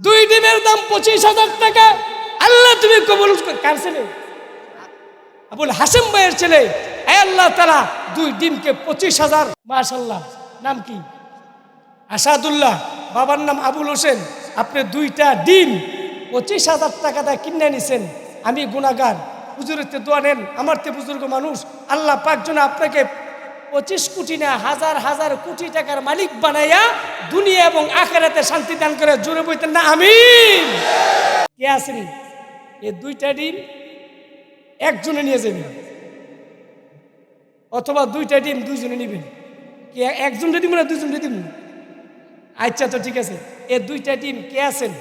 দুই ডিমের দাম 25,000 টাকা। আল্লাহ তুমি কবুল কার ছেলে? আবুল হাসেম ভাইয়ের ছেলে। আয় আল্লাহ তাআলা দুই ডিমকে 25,000। মাশাআল্লাহ। নাম কি? আসাদুল্লাহ। বাবার নাম আবুল হোসেন। আপনি দুইটা ডিম 25,000 টাকা দিয়ে কিনে নিছেন। আমি গুনাহগার, হুজুরের তে দোয়া নেন, আমার তে বুজুর্গ মানুষ। আল্লাহ পাক যেন আপনাকে 25 কোটি না হাজার হাজার কোটি টাকার মালিক বানাইয়া দুনিয়া এবং আখিরাতে শান্তি দান করে। জোরে বলতেন না আমিন? কে আসেনি? এই দুইটা ডিম একজনে নিয়ে যাবেন, অথবা দুইটা ডিম দুইজনে নিবেন। কে একজনে দিব না দুইজনে দিব? আচ্ছা, তো ঠিক আছে। এই দুইটা ডিম কে আছেন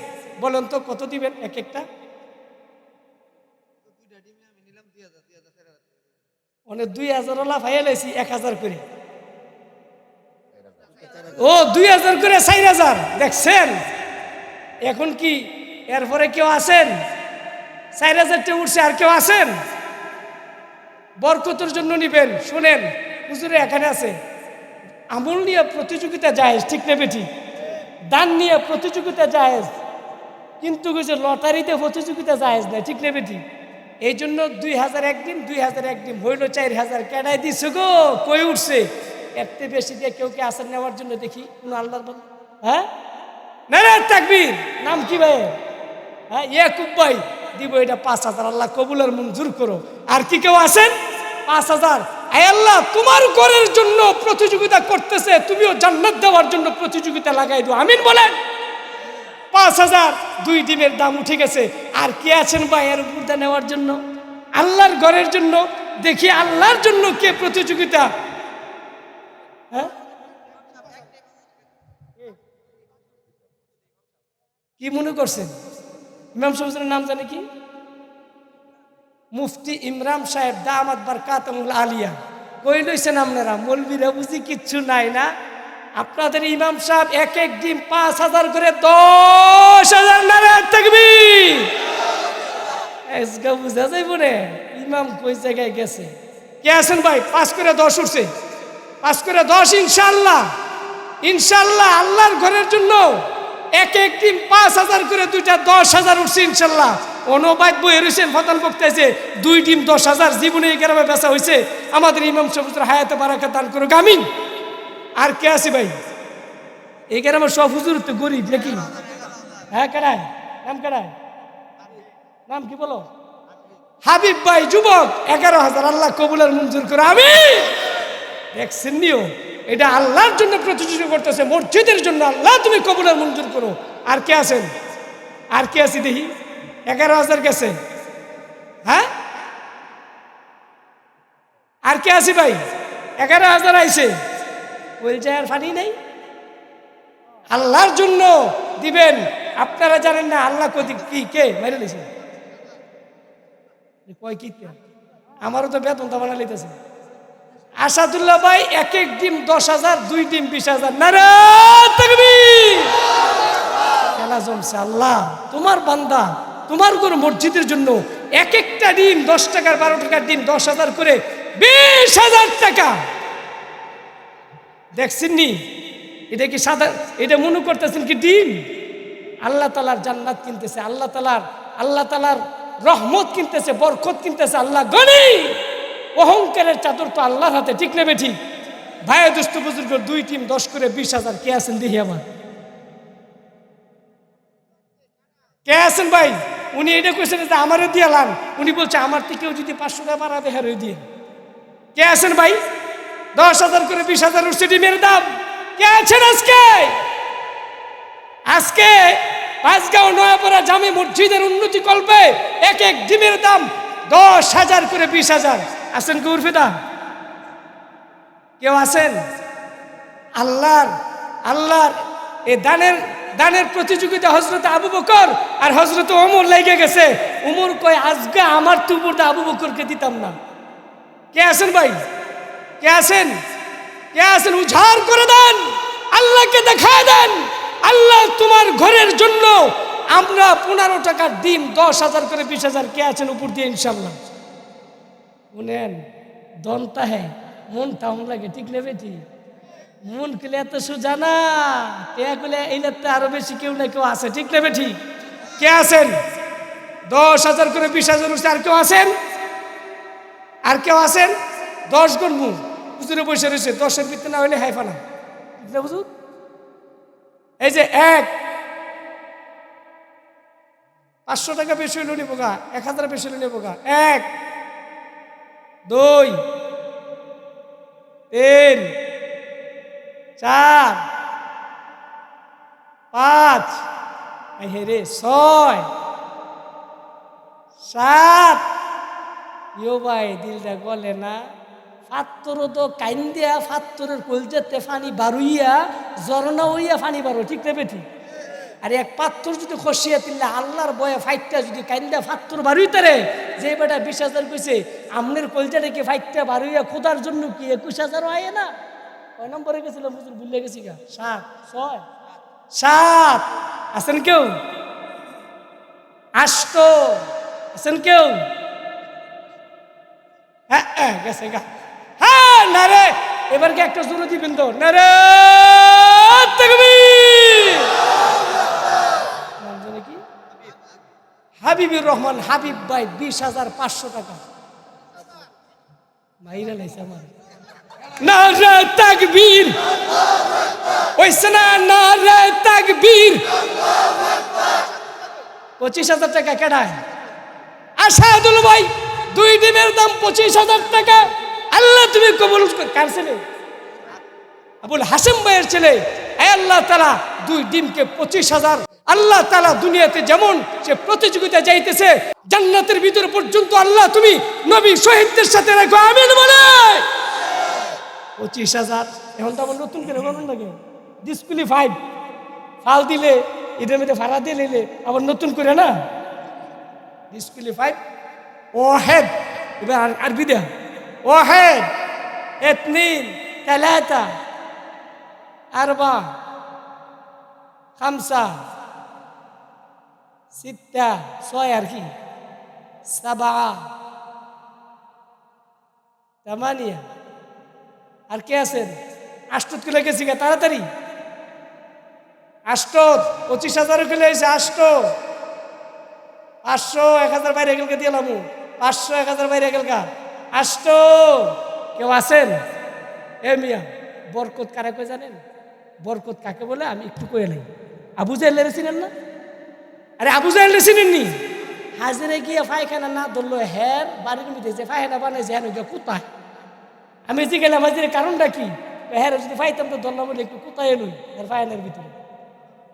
বলেন তো, কত দিবেন এক একটা? অনেক 2,000 লাফাইয়া লাইছি, 1,000 করে। ও 2,000 করে 4,000। দেখছেন? এখন কি এরপরে কেউ আছেন? 4,000টা উঠছে, আর কেউ আছেন? বরকতের জন্য নিবেন। শুনেন, হুজুরে এখানে আছে, আমল নিয়ে প্রতিযোগিতা জায়েজ, ঠিক না বেটি? দান নিয়ে প্রতিযোগিতা জায়েজ, কিন্তু লটারিতে প্রতিযোগিতা জায়েজ না, ঠিক না বেটি? এই জন্য 2,000 একদিন, 2,000 একদিন হইল 4,000 কেনাই দিছে গো, কই উঠছে? এর থেকে বেশি দিয়ে কেউ কে আসেন নেওয়ার জন্য দেখি কোন আল্লাহর বল? হ্যাঁ, নারে তাকবীর। নাম কি ভাই? হ্যাঁ, ইয়াকুব ভাই। দিব এটা 5,000। আল্লাহ কবুলের মঞ্জুর করো। আর কি কেউ আছেন? 5,000। আয় আল্লাহ, তোমার ঘরের জন্য প্রতিযোগিতা করতেছে, তুমিও জান্নাত দেওয়ার জন্য প্রতিযোগিতা লাগাই দাও, আমিন বলেন। 5,000 দুই ডিমের দাম উঠে গেছে। আর কে আছেন ভাই এর উপর নেওয়ার জন্য? আল্লাহর ঘরের জন্য দেখি, আল্লাহর জন্য কে প্রতিযোগিতা? হ্যাঁ, কি মনে করছেন? ইমাম সাহেবের নাম জানে কি? মুফতি ইমরান সাহেব দামাত বারকাতুল আলিয়া। কই লইছেন আপনারা? মৌলবীরা বুঝি কিচ্ছু নাই না? আপনাদের ইমাম সাহেব এক এক ডিম 5,000 করে 10,000 নারে তাকবীর। এসগা বুঝা যাইব রে ইমাম কই জায়গায় গেছে। কে আছেন ভাই? 5 করে 10 উঠছে। 5 করে 10 ইনশাআল্লাহ। ইনশাআল্লাহ আল্লাহর ঘরের জন্য এক এক ডিম 5,000 করে, দুইটা 10,000 উঠছে ইনশাআল্লাহ। অনুবাদ বই রয়েছেন, ফতান বক্তাইছে 2 ডিম 10,000 জীবনে এই গ্রামে বেচা হয়েছে। আমাদের ইমাম সাহেব হায়াতে বারাকা দান করুক, আমিন। আর কে আছে ভাই? এই গ্রামের সব হুজুর তো গরিব নাকি? হ্যাঁ, কারায় নাম? কারায় নাম কি বলো? হাবিব ভাই যুবক, 11,000। আল্লাহ কবুলের মঞ্জুর করে, আমিন। দেখছেন নিও, এটা আল্লাহর জন্য প্রতিযোগিতা করতেছে, মসজিদের জন্য। আল্লাহ তুমি কবুলের মঞ্জুর করো। আর কে আছেন? আর কে আছে দেখি? 11,000 গেছে। হ্যাঁ, আর কে আছে ভাই? 11,000 আইছে। ওই যে আর ফানি নাই। আল্লাহর জন্য দিবেন। আপনারা জানেন না আল্লাহ কি কে মেরে দিয়েছে? কয় কি? আমারও তো বেতন তো বানা লইতেছে। আসাদুল্লাহ ভাই এক এক ডিম 10,000, 2 ডিম 20,000। নারে তাকবীর। খেলা জমছে। আল্লাহ তোমার বান্দা, তোমার কোনো মসজিদের জন্য এক একটা ডিম 10 টাকার, 12 টাকার ডিম 10,000 করে 20,000 টাকা। দেখছেন নি? এটা কি সাদা? এটা মনে করতেছেন কি ডিম? আল্লাহ তাআলার জান্নাত কিনতেছে, আল্লাহ তাআলার রহমত কিনতেছে, বরকত কিনতেছে। আল্লাহ গনি। অহংকারের চাদর তো আল্লাহর হাতে, ঠিক না বেঠিক? ভাই দুস্থ বুজুর্গ 2 ডিম 10 করে 20,000। কে আছেন দেখি আমার? কে আছেন ভাই? উনি এটা কইছেন যে আমারও দিয়ে লান। উনি বলছে আমার থেকেও যদি 500 টাকা বাড়াতে হ্যাঁ দিয়ে। কে আছেন ভাই? 10,000 করে 20,000 উঠছে ডিমের দাম। কে আছেন আজকে? আজকে পাঁচগাঁও নয়াপাড়া জামে মসজিদের উন্নতি কল্পে এক এক ডিমের দাম 10,000 করে 20,000। আছেন কি উর্ফিদা? কেউ আছেন? আল্লাহর এই দানের প্রতিযোগিতা হযরত আবু বকর আর হযরত ওমর লেগে গেছে। ওমর কয় আজকে আমার তো উপর আবু বকরকে দিতাম না। কে আছেন ভাই? কে আছেন? কে আছেন? উজাড় করে দেন, আল্লাহকে দেখায় দেন। আল্লাহ তোমার ঘরের জন্য আমরা 15 টাকার ডিম 10,000 করে 20,000। কে আছেন উপর দিয়ে ইনশাআল্লাহ? শুনেন, দনতা হ্যাঁ মন টাউন লাগে, ঠিক না বেটি? মন খুলে এত সোজা না, টেয়া খুলে এইলাতে আরো বেশি কেউ না কেউ আছে, ঠিক না বেঠি? কে আছেন? 10,000 করে 20,000 উঠছে। আর কেউ আছেন? আর কেউ আছেন? 10 গুণ মুখ হুজুরে বসে রয়েছে, 10-এর ভিতরে না হইলে হাইফানা, ঠিক না হুজুর? এই যে 500 টাকা বেশি হইল নিবো গা, 1000 বেশি হইল নিবো গা। 1 2 3 4 5 হে 6 7 ইয়ো ভাই দিলটা গলে না। ফাত্তরও তো কাইন দিয়া ফাত্তরের কলজাতে ফানি বারুইয়া জরনা হইয়া ফানি বারো, ঠিক না বেঠি? আর এক পাত্তর যদি খসিয়া তিল্লা আল্লাহর বয়ে ফাইটটা যদি কাইন্দা ফাত্তর বারুইতে রে, যে বেটা 20,000 কইছে আমনের কলজাটাকে ফাইটটা বারুইয়া খোদার জন্য কি 21,000 আয় না? কয় নম্বরে গেছিলাম হুজুর, ভুলে গেছি গা। 7 6 7 আছেন কেউ? 8 আছেন কেউ? হ্যাঁ গেছে গা। হ্যাঁ না রে, এবার কি একটা জোরে দিবেন তো? না রে তাকবীর। নাম জানে কি? হাবিবুর রহমান হাবিব ভাই 20,500 টাকা মাইরা লাইছে আমার। নারে তাকবীর হইছে না? নারে তাকবীর। 25,000 টাকা কেডায়? আশাদুল ভাই 2 ডিমের দাম 25,000 টাকা। আল্লাহ তুমি কবুল কর। কার ছেলে? আবুল হাসেম ভাইয়ের ছেলে। আল্লাহ তাআলা 2 ডিমকে 25,000। আল্লাহ তাআলা দুনিয়াতে যেমন সে প্রতিযোগিতা যাইতেছে, জান্নাতের ভিতর পর্যন্ত আল্লাহ তুমি নবী শহীদদের সাথে রাখো, আমিন বলে। 25,000 এখন তো আবার নতুন করে বলুন নাকি ডিসকুয়ালিফাইড ফাল দিলে এটার মধ্যে ভাড়া দিয়ে নিলে আবার নতুন করে না ডিসকুয়ালিফাইড। ওয়াহেদ, এবার আরবি দেয়া। ওয়াহেদ اثنين ثلاثة 4 5 6 6 আর কি 7 8 আর কে আছেন? 8 কিলো গেছি গা তাড়াতাড়ি। 8 25,000 কিলো হয়েছে। 8 500 1000 বাইরে গেলকে দিলাম। 500 1000 বাইরে গেলকা। 8 কেউ আছেন? এ মিয়া বরকত কারা কই জানেন? বরকত কাকে বলে আমি একটু কয়ে নাই। আবু জাহেলের চিনেন না? আরে আবু জাহেলের চিনেননি? হাজিরে গিয়ে পায়খানা না ধরলো, হ্যাঁ বাড়ির মধ্যে যে পায়খানা বানাইছে হ্যাঁ কোথায়? আমি যে গেলাম হাজিরে কারণটা কি? হ্যাঁ যদি পাইতাম তো ধরলাম বলে একটু কোথায় এলুই পায়খানার ভিতরে।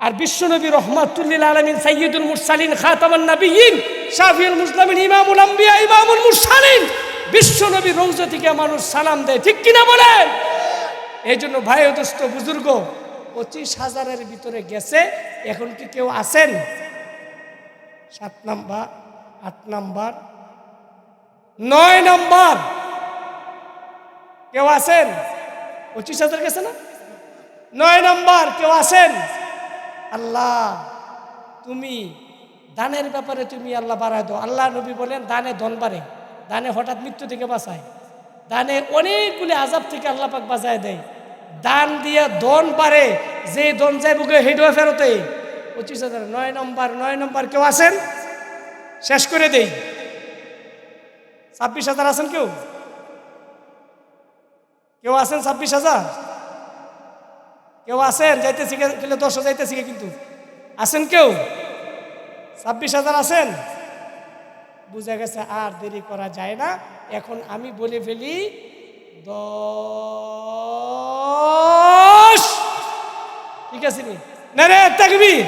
আর বিশ্বনবী রহমাতুল্লিল আলামিন সাইয়্যিদুল মুরসালিন খাতামান নাবিয়্যিন শাফিউল মুসলিমিন ইমামুল আম্বিয়া ইমামুল মুরসালিন বিশ্বনবী রওজা থেকে মানুষ সালাম দেয়, ঠিক কিনা বলেন? এই জন্য ভাই ও দোস্ত বুজুর্গ 25,000-এর ভিতরে গেছে। এখন কি কেউ আছেন? 7 নাম্বার 8 নাম্বার 9 নাম্বার কেউ আছেন? 25,000 গেছে না? 9 নাম্বার কেউ আছেন? আল্লাহ তুমি দানের ব্যাপারে তুমি আল্লাহ বাড়ায় দাও। আল্লাহ নবী বলেন দানে ধন বাড়ে, দানে হঠাৎ মৃত্যু থেকে বাঁচায়, দানে অনেকগুলি আযাব থেকে আল্লাহ পাক বাঁচায় দেয়। দান দিয়ে ধন বাড়ে, যে ধন যায় বুকে হেডও ফেরতে। 25,000 9 নম্বর কেউ আছেন? শেষ করে দেই। 26,000 আছেন কেউ? কেউ আছেন? 26,000 কেউ আছেন? যাইতেছি গেলে 10 যাইতেছি কিন্তু আছেন কেউ? 26,000 আছেন? বুঝা গেছে আর দেরি করা যায় না। এখন আমি বলে ফেলি 10। ঠিক আছে নি? নারে তাকবীর।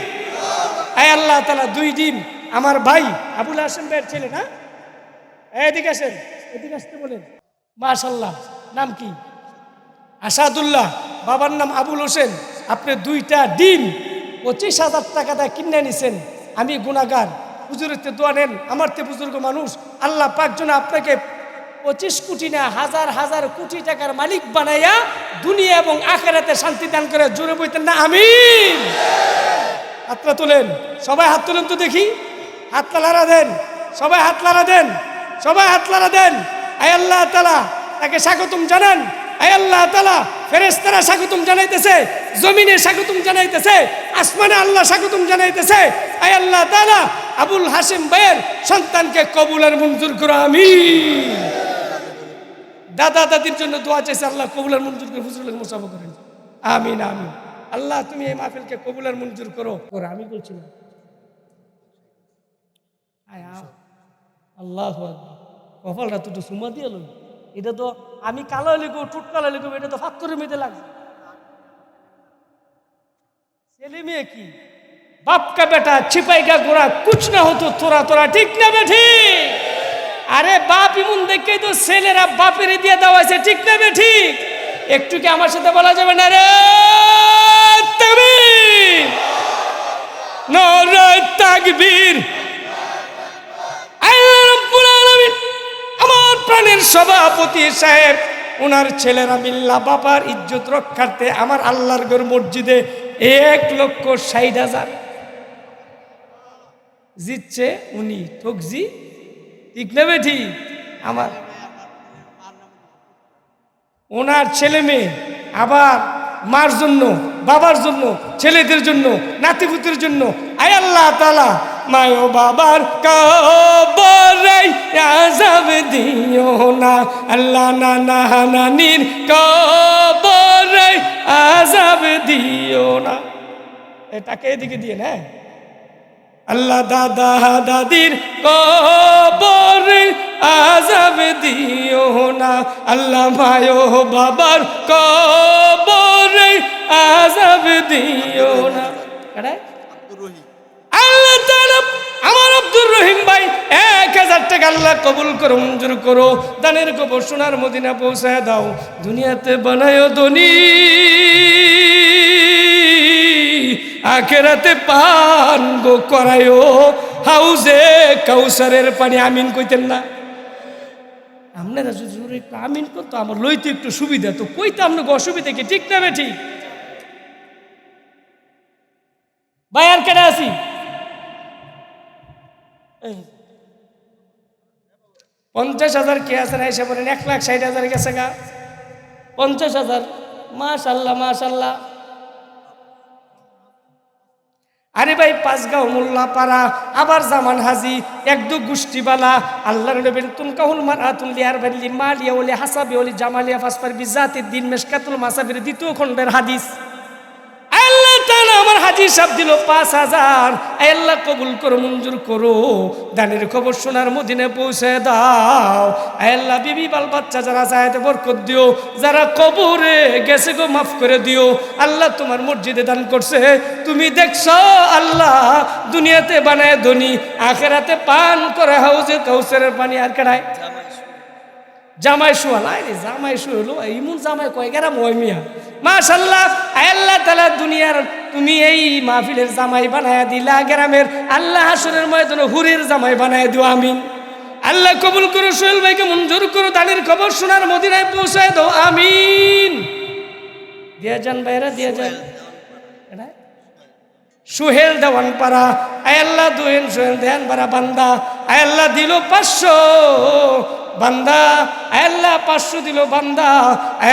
আয় আল্লাহ তাআলা 2 দিন আমার ভাই আবুল হাসেম ভাইয়ের ছেলে না, এদিকে আসেন, এদিকে আসতে বলেন। মাশাআল্লাহ, নাম কি? আসাদুল্লাহ, বাবার নাম আবুল হোসেন। আপনি 2টা ডিম 25,000 টাকা দিয়ে কিনে নিছেন। আমি গুনাহগার, হুজুরের দোয়া নেন, আমার তে বুজুর্গ মানুষ। আল্লাহ পাক যেন আপনাকে 25 কোটি না হাজার হাজার কোটি টাকার মালিক বানাইয়া দুনিয়া এবং আখিরাতে শান্তি দান করে। জোরে বলতেন না আমিন? হাতটা তোলেন, সবাই হাত তোলেন তো দেখি। হাত লাড়া দেন, সবাই হাত লাড়া দেন, সবাই হাত লাড়া দেন। আয় আল্লাহ তাআলা তাকে স্বাগতম জানান। আয় আল্লাহ তাআলা ফেরেশতারা স্বাগতম জানাইতেছে, জমিনে স্বাগতম জানাইতেছে, আসমানে আল্লাহ স্বাগতম জানাইতেছে। আয় আল্লাহ তাআলা আবুল হাসিম ভাইয়ের সন্তানকে কবুল আর মঞ্জুর করো, আমিন। দাদা দাদির জন্য দোয়া চাইছে, আল্লাহ কবুল আর মঞ্জুর করে হুজুরকে মুসাফা করেন, আমিন আমিন। আল্লাহ তুমি এই মাহফিলকে কবুল আর মঞ্জুর করো। আমি বলছি না, আল্লাহ কপালটা তো সুমা দিয়ে এলো। এটা তো আমি কালো লিখবো, টুট কালো লিখবো, এটা তো ফাক্করের মেয়েতে লাগবে। ছেলে মেয়ে কি বাপ কা বেটা ছিপাই কা গোড়া কুছ না হতো তোরা তোরা, ঠিক না বেঠি? আরে বাপ ইমন দেখে তো ছেলেরা বাপের দিয়ে দেওয়া আছে, ঠিক না বেঠিক? একটু কি আমার সাথে বলা যাবে না রে তাকবীর, নারে তাকবীর। আমার প্রাণের সভাপতি সাহেব ওনার ছেলেরা মিল্লা বাবার ইজ্জত রক্ষার্থে আমার আল্লাহর ঘর মসজিদে 1,60,000 জিতছে উনি, ঠকজি, ঠিক না বেঠি? আমার ওনার ছেলে মেয়ে, আবার মার জন্য, বাবার জন্য, ছেলেদের জন্য, নাতিপুতির জন্য। আয় আল্লাহ তাআলা মায় ও বাবার কবরে আযাব দিও না, আল্লাহ নানা নানির কবরে আযাব দিও না। এটাকে এদিকে দিয়ে না, আল্লাহ দাদা দাদির কবরে আযাব দিও না, আল্লাহ মায় ও বাবার কবরে আযাব দিও না। আল্লাহ তাআলা আমার আব্দুর রহিম ভাই 1,000 টাকা আল্লাহ কবুল করো, মঞ্জুর করো। দানের কবর সোনার মদিনা পৌঁছায় দাও, দুনিয়াতে বানায় ধনী, আখেরাতে পান গো করায়ো হাউজে কাউসারের পানি। আমিন কইতেন না? আপনারা যদি একটু আমিন করতো আমার লইতে একটু সুবিধা, তো কইতে আপনাকে অসুবিধা কি, ঠিক না বেঠি? ভাই আর কেটে আসি 50,000 কে আছে না এসে বলেন? 1,60,000 গেছে গা, 50,000। মাশাল্লাহ মাশাল্লাহ। আরে ভাই পাঁচগাঁও মোল্লাপাড়া, আবার জামান হাজি, একদু গোষ্ঠীবালা, আল্লাহর নবীর তুনকাহুল মারাতুল লিয়ার বালি মালিয়া ওলি হাসাবি ওলি জামালিয়া ফাসফার বিজাতির দিন মেশকাতুল মাসাবির 2 খণ্ডের হাদিস। আল্লাহ তাআলা আমার হাজি সাহেব দিল 5,000। আল্লাহ কবুল করো, মঞ্জুর করো। দানের খবর সোনার মদিনায় পৌঁছে দাও। আল্লাহ বিবি বাল বাচ্চা যারা চাইতে বরকত দিও, যারা কবরে গেছে গো মাফ করে দিও। আল্লাহ তোমার মসজিদে দান করছে, তুমি দেখছো আল্লাহ দুনিয়াতে বানায় ধনী, আখেরাতে পান করে হাউজে কাউসারের পানি। আর কেডায়? জামাই শুয়াল। আরে জামাই শুয়ালো ইমন জামাই কয় গেরা মই মিয়া। মাশাআল্লাহ আল্লাহ তাআলা দুনিয়ার তুমি এই মাহফিলের জামাই বানায়া দিলা, গ্রামের আল্লাহ হাসরের ময়দানে হুরের জামাই বানায়া দিও, আমিন। আল্লাহ কবুল করো, সোহেল ভাইকে মঞ্জুর করো, দানের খবর সোনার মদিনায় পৌঁছায় দাও, আমিন। দিয়া যান ভাইরা, দিয়া যান। সোহেল দেওয়ান পাড়া, আয় আল্লাহ দুহেন সোহেল দেওয়ান পাড়া বান্দা, আয় আল্লাহ দিল 500 বান্দা, আল্লাহ 500 দিল বান্দা।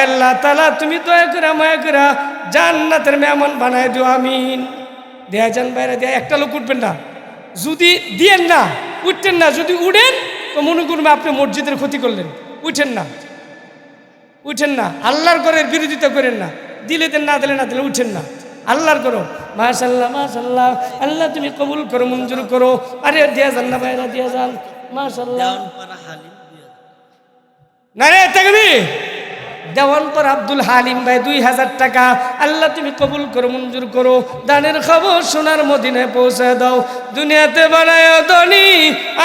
আল্লাহ তাআলা তুমি দয়া করে মায়া করে জান্নাতের মেহমান বানায় দিও, আমিন। দেয়া যান বাইরে, দেয়া একটা লোক উঠবেন না, যদি দিয়েন না উঠতেন না, যদি উঠেন তো মনে করবে আপনি মসজিদের ক্ষতি করলেন। উঠেন না, উঠেন না, আল্লাহর ঘরের বিরোধিতা করেন না, দিলে দেন, না দিলে না দিলে উঠেন না, আল্লাহর করো। মাশাআল্লাহ মাশাআল্লাহ, আল্লাহ তুমি কবুল করো, মঞ্জুর করো। আরে দেয়া যান না বাইরে, দেয়া যান। মাশাআল্লাহ নারে তাকবীর। দেওয়ানপুর আব্দুল হালিম ভাই 2,000 টাকা, আল্লাহ তুমি কবুল করো, মঞ্জুর করো। দানের খবর সোনার মদিনায় পৌঁছে দাও, দুনিয়াতে বানায় ধনী,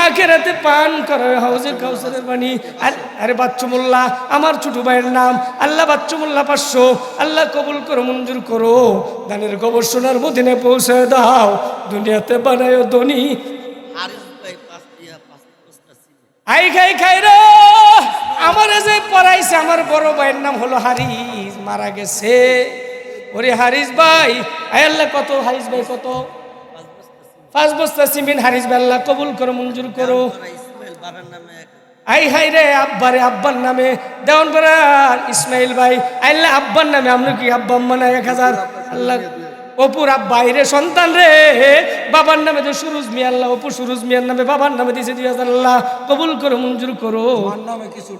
আখেরাতে পান করো হাউজে কাউসারের পানি। আরে বাচ্চু মোল্লা আমার ছোট ভাইয়ের নাম, আল্লাহ বাচ্চু মোল্লা 500, আল্লাহ কবুল করো, মঞ্জুর করো। দানের খবর সোনার মদিনায় পৌঁছে দাও, দুনিয়াতে বানায় ধনী। আই খাই খাই রে, আমার যে পড়াইছে আমার বড় ভাইয়ের নাম হলো হারিস, মারা গেছে। ওরে হারিস ভাই, আল্লাহ কত, হারিস ভাই কত? 5 বস্তা সিমেন্ট। হারিস ভাই আল্লাহ কবুল করো, মঞ্জুর করো। আই হাই রে আব্বারে, আব্বার নামে দেওয়ান পাড়ার ইসমাইল ভাই আল্লাহ আব্বার নামে আমরা কি আব্বা আম্মা না 1000 আল্লাহ অপুর আব্বা রে সন্তান রে বাবার নামে তো সুরুজ মিয়া আল্লাহ অপু সুরুজ মিয়ার নামে বাবার নামে দিয়েছে 2000 আল্লাহ কবুল করো মঞ্জুর করো। নামে কিছু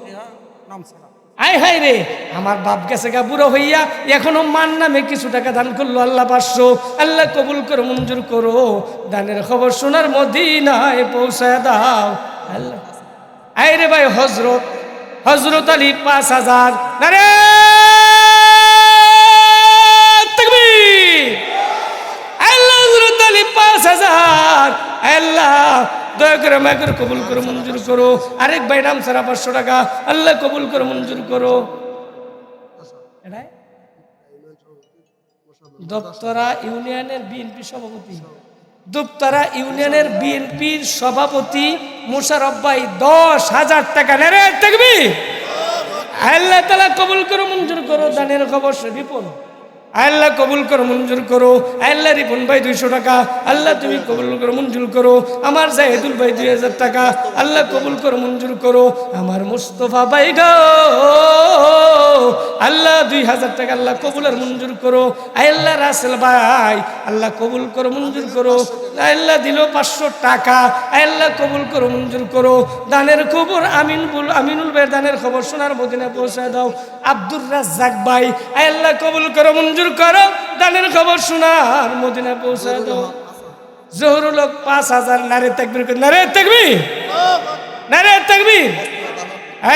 নাম ছাড়া আয় হায় রে আমার বাপ গেছে গা বুড়ো হইয়া এখনো মান নামে কিছু টাকা দান করলো আল্লাহ 500 আল্লাহ কবুল করো মঞ্জুর করো। দানের খবর শোনার মদিনায় পৌঁছায় দাও আল্লাহ। আয় রে ভাই হজরত আলী 5000 নারে তাকবীর আল্লাহ হজরত আলী 5000 আল্লাহ দয়া করে মাকে কবুল করো মঞ্জুর করো। আরেক ভাই নাম ছাড়া 500 টাকা আল্লাহ কবুল করো মঞ্জুর করো। দপ্তরা ইউনিয়নের বিএনপি সভাপতি, দপ্তরা ইউনিয়নের বিএনপির সভাপতি মোশাররফ ভাই 10,000 টাকা নেরে তাকবীর আল্লাহ তাআলা কবুল করো মঞ্জুর করো। দানের খবর বিপুল আল্লাহ কবুল করো মঞ্জুর করো। আল্লাহ রিপন ভাই 200 টাকা আল্লাহ তুমি কবুল করো মঞ্জুর করো। আমার জাহিদুল ভাই 2000 টাকা আল্লাহ কবুল করো মঞ্জুর করো। আমার মুস্তফা ভাই গো আল্লাহ 2000 টাকা আল্লাহ কবুল আর মঞ্জুর করো। আল্লাহ রাসেল ভাই আল্লাহ কবুল করো মঞ্জুর করো। আল্লাহ দিল 500 টাকা আল্লাহ কবুল করো মঞ্জুর করো। দানের খবর আমিনুল ভাই দানের খবর শোনার মদিনায় পৌঁছায় দাও। আব্দুর রাজ্জাক ভাই আল্লাহ কবুল করো মঞ্জুর করো। দানের খবর শোনার মদিনায় পৌঁছায় দাও। জহুরুল 5000 নারে তাকবীর নারে তাকবীর নারে তাকবীর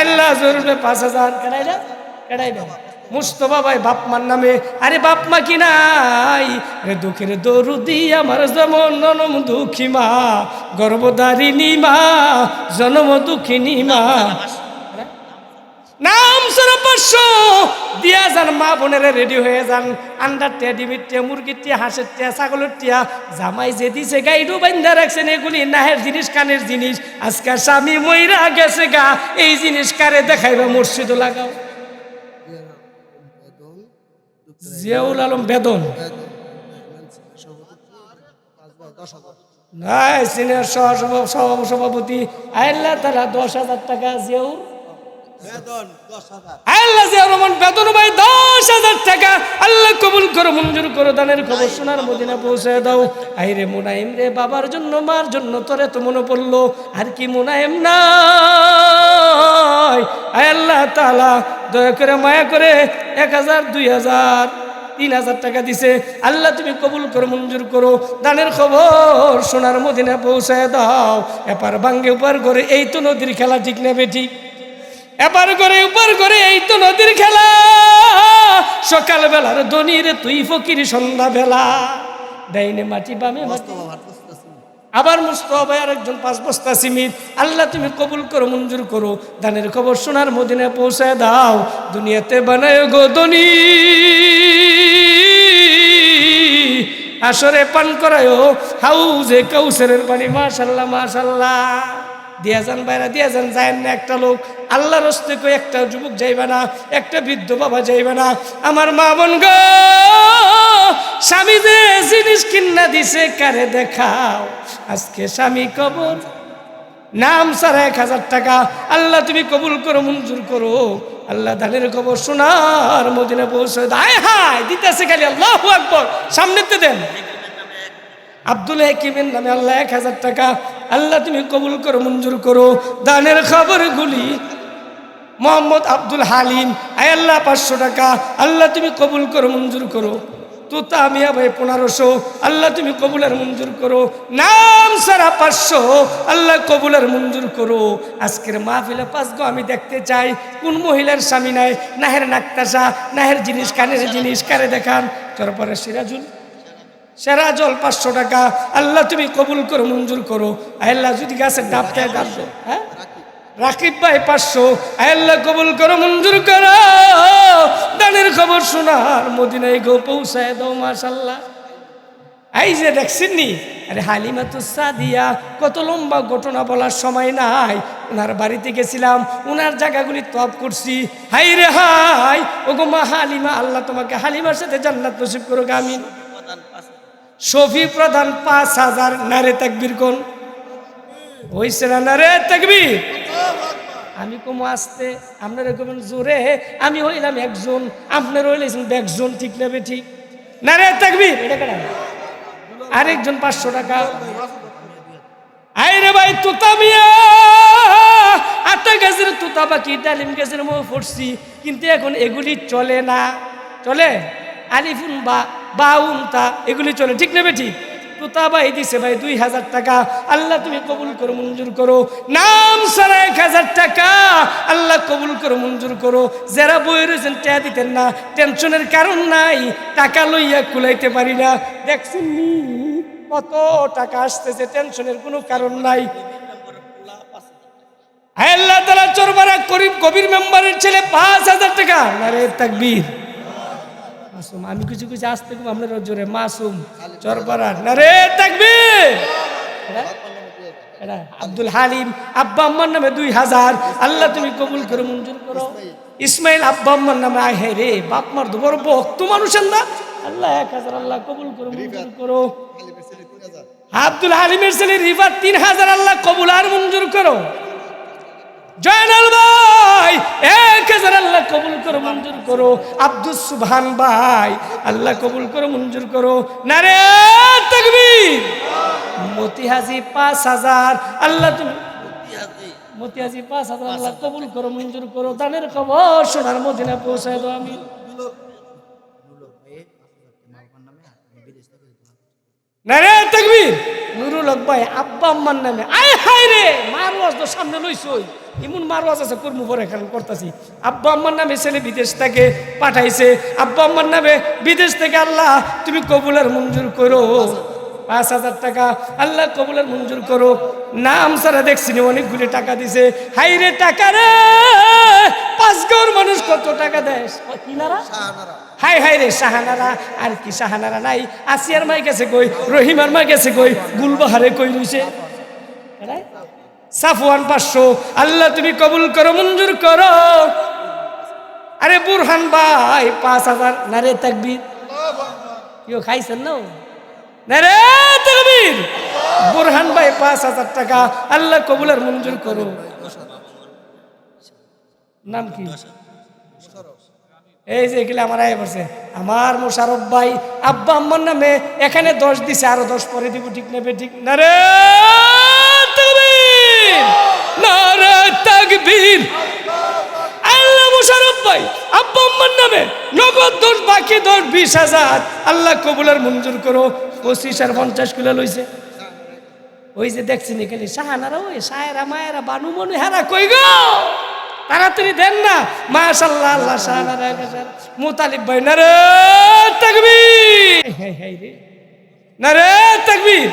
আল্লাহ জহুরুল 5000 কেডাইলা মুস্তফা ভাই বাপমার নামে। আরে বাপমা কি নাই রে দুঃখের দরুদি আমার যেমন ননম দুঃখী মা গর্ভধারিণী মা জনম দুঃখিনী মা নাম সারা 500 দিয়া যান। মা বোনেরা রেডি হয়ে যান। আন্ডার টিয়া ডিমির টিয়া মুরগির টিয়া হাঁসের টিয়া ছাগলের টিয়া জামাই যে দিছে গাইডু বান্ধা রাখছেন এগুলি নাহের জিনিস কানের জিনিস। আজকে স্বামী মইরা গেছে গা এই জিনিস কারে দেখাইবা মসজিদও লাগাও। জিয়াউল আলম বেদন নাই সিনিয়র সভাপতি আল্লাহ তাআলা 10,000 টাকা জিয়াউল আল্লাহ জিয়াউর রহমান বেদন ভাই 10,000 টাকা আল্লাহ কবুল করো মঞ্জুর করো। দানের খবর শোনার মদিনা পৌঁছায় দাও। আইরে মুনাইম রে বাবার জন্য মার জন্য তোরে তো মনে পড়লো আর কি মুনাইম নাই। আল্লাহ তাআলা দয়া করে মায়া করে 1000 2000 3000 টাকা দিছে আল্লাহ তুমি কবুল করো মঞ্জুর করো। দানের খবর সোনার মদিনা পৌঁছায় দাও। এপার ভাঙ্গে উপার করে এই তো নদীর খেলা ঠিক নেবে ঠিক এপার করে উপার করে এই তো নদীর খেলা। সকাল বেলার দনির তুই ফকির সন্ধ্যা বেলা ডাইনে মাটি বামে মাটি আবার মুস্তফা ভাই আর একজন 5 বস্তা সিমির আল্লাহ তুমি কবুল করো মঞ্জুর করো। দানের খবর সোনার মদিনায় পৌঁছায় দাও। দুনিয়াতে বানায় গো দনি আসরে পান করায় হাউজে কাউসারের পানি মাশাআল্লাহ মাশাআল্লাহ। দিয়া যান বাইরা দিয়া যান যায় না একটা লোক আল্লাহর রাস্তায় কই একটা যুবক যাইবে না একটা বৃদ্ধ বাবা যাইবে না। আমার মা বোন গো স্বামী যে জিনিস কিনা দিছে কারে দেখাও। আজকে স্বামী কবর নাম সারা 1000 টাকা আল্লাহ তুমি কবুল করো মঞ্জুর করো। আল্লাহ দানের খবর সোনার মদিনা পৌঁছে হায় হায় দিতেছে খালি আল্লাহু আকবার সামনেতে দেন। আব্দুল হাকিমের নামে আল্লাহ 1000 টাকা আল্লাহ তুমি কবুল করো মঞ্জুর করো। দানের খবর গুলি মোহাম্মদ আব্দুল হালিম আয় আল্লাহ 500 টাকা আল্লাহ তুমি কবুল করো মঞ্জুর করো। তুতা মিয়া ভাই 1500 আল্লাহ তুমি কবুল আর মঞ্জুর করো। নাম সারা 500 আল্লাহ কবুল আর মঞ্জুর করো। আজকের মাহফিলে 5 গো আমি দেখতে চাই কোন মহিলার স্বামী নাই নাহের নাকতাসা নাহের জিনিস কানের জিনিস কারে দেখান। তারপরে সেরাজল 500 টাকা আল্লাহ তুমি কবুল করো মঞ্জুর করো। আল্লাহ যদি গাছের ডাবটায় ডাব দো হ্যাঁ রাকিব ভাই 500 আল্লাহ কবুল করো মঞ্জুর করো। দানের খবর শোনার মদিনায় গো পৌঁছায় দাও মাশাআল্লাহ। এই যে দেখছেন নি আরে হালিমাতুস সাদিয়া কত লম্বা ঘটনা বলার সময় নাই। ওনার বাড়িতে গেছিলাম ওনার জায়গাগুলি তওয়াব করছি। হাই রে হাই ওগো মা হালিমা আল্লাহ তোমাকে হালিমার সাথে জান্নাত নসিব করুক আমিন। শফি প্রধান 5000 নারে তাকবীর কোন হইছে না নারে তাকবীর আমি কমো আসতে, আপনারা কমেন জোরে। আমি হইলাম একজন, আপনারা হইলেছেন একজন, ঠিক নেবে ঠিক না রে তাকবীর। এটা কেন আরেকজন 500 টাকা। আরে ভাই তুতা মিয়া, আটা গাছের তুতা পাখি, ডালিম গাছের মো পড়ছি, কিন্তু এখন এগুলি চলে না। চলে আলিফুন বা বাউনতা এগুলি চলে, ঠিক নেবে ঠিক। তুতা ভাই দিছে ভাই 2000 টাকা, আল্লাহ তুমি কবুল করো মঞ্জুর করো। নাম সারা 1000 টাকা, আল্লাহ কবুল করো মঞ্জুর করো। যারা বই রয়েছেন টাকা দিতেন না, টেনশনের কারণ নাই, টাকা লইয়া কুলাইতে পারি না। দেখছেন নি কত টাকা আসতেছে, টেনশনের কোনো কারণ নাই। আল্লাহ তাআলা চরবারা করিম কবির মেম্বারের ছেলে 5000 টাকা। নারে তাকবীর। মাসুম আমি কিছু কিছু আসতে খুব আপনার জোরে মাসুম চরপাড়ার। নারে তাকবীর। এটা আব্দুল হালিম, আব্বা আম্মার নামে 2000, আল্লাহ তুমি কবুল করে মঞ্জুর করো। ইসমাইল আব্বা আম্মার নামে, আয় হে রে বাপ মার বড় ভক্ত মানুষের না, আল্লাহ 1000, আল্লাহ কবুল করে মঞ্জুর করো। আব্দুল হালিমের ছেলে রিফাত 3000, আল্লাহ কবুল আর মঞ্জুর করো। জয়নাল ভাই 1000, আল্লাহ কবুল করো মঞ্জুর করো। আব্দুল সুবহান ভাই, আল্লাহ কবুল করো মঞ্জুর করো। নারে তাকবীর। মতি হাজি 5000, আল্লাহ তুমি মতি হাজি 5000, আল্লাহ কবুল করো মঞ্জুর করো। দানের খবর সোনার মদিনা পৌঁছায় দাও। আমি নারে তাকবীর। নুরুল হক ভাই আব্বা আম্মার নামে, আয় হায় রে মারওয়াজ তো সামনে লইছই, এমন মারওয়াজ আছে কর্ম পরে এখানে করতেছি। আব্বা আম্মার নামে ছেলে বিদেশ থেকে পাঠাইছে, আব্বা আম্মার নামে বিদেশ থেকে, আল্লাহ তুমি কবুলের মঞ্জুর করো। 5000 টাকা, আল্লাহ কবুলের মঞ্জুর করো। নাম সারা দেখছি অনেকগুলি টাকা দিছে। হাই রে টাকা রে, 5 গাঁওর মানুষ কত টাকা দেয়। কিনারা হাই হাই রে শাহানারা, আর কি শাহানারা নাই। আসিয়ার মাই গেছে কই, রহিমার মা গেছে কই, গুলবাহারে কই রইছে। সাফওয়ান 500, আল্লাহ তুমি কবুল করো মঞ্জুর করো। আরে বুরহান ভাই 5000, নারে তাকবীর। কেউ খাইছেন না? নারে তাকবীর। বুরহান ভাই 5000 টাকা, আল্লাহ কবুলের মঞ্জুর করো। নাম কি? এই যে এগুলো আমার আয় বসে, আমার মোশারফ ভাই আব্বা আম্মার নামে এখানে 10 দিছে, আরো 10 পরে দিব, ঠিক নেবে ঠিক। নারে তাকবীর, নারে তাকবীর। আল্লাহ মোশারফ ভাই আব্বা আম্মার নামে নগদ 10, বাকি 10 20,000, আল্লাহ কবুলের মঞ্জুর করো। 25 আর 50 কিলো লইছে। ওই যে দেখছি নি খালি শাহানারা, ওই সায়রা মায়েরা বানু মনে হারা কই গো, তাড়াতাড়ি দেন না। মাশাআল্লাহ, আল্লাহ শাহানারা মুতালিব ভাই, নারে তাকবীর। নারে তাকবীর।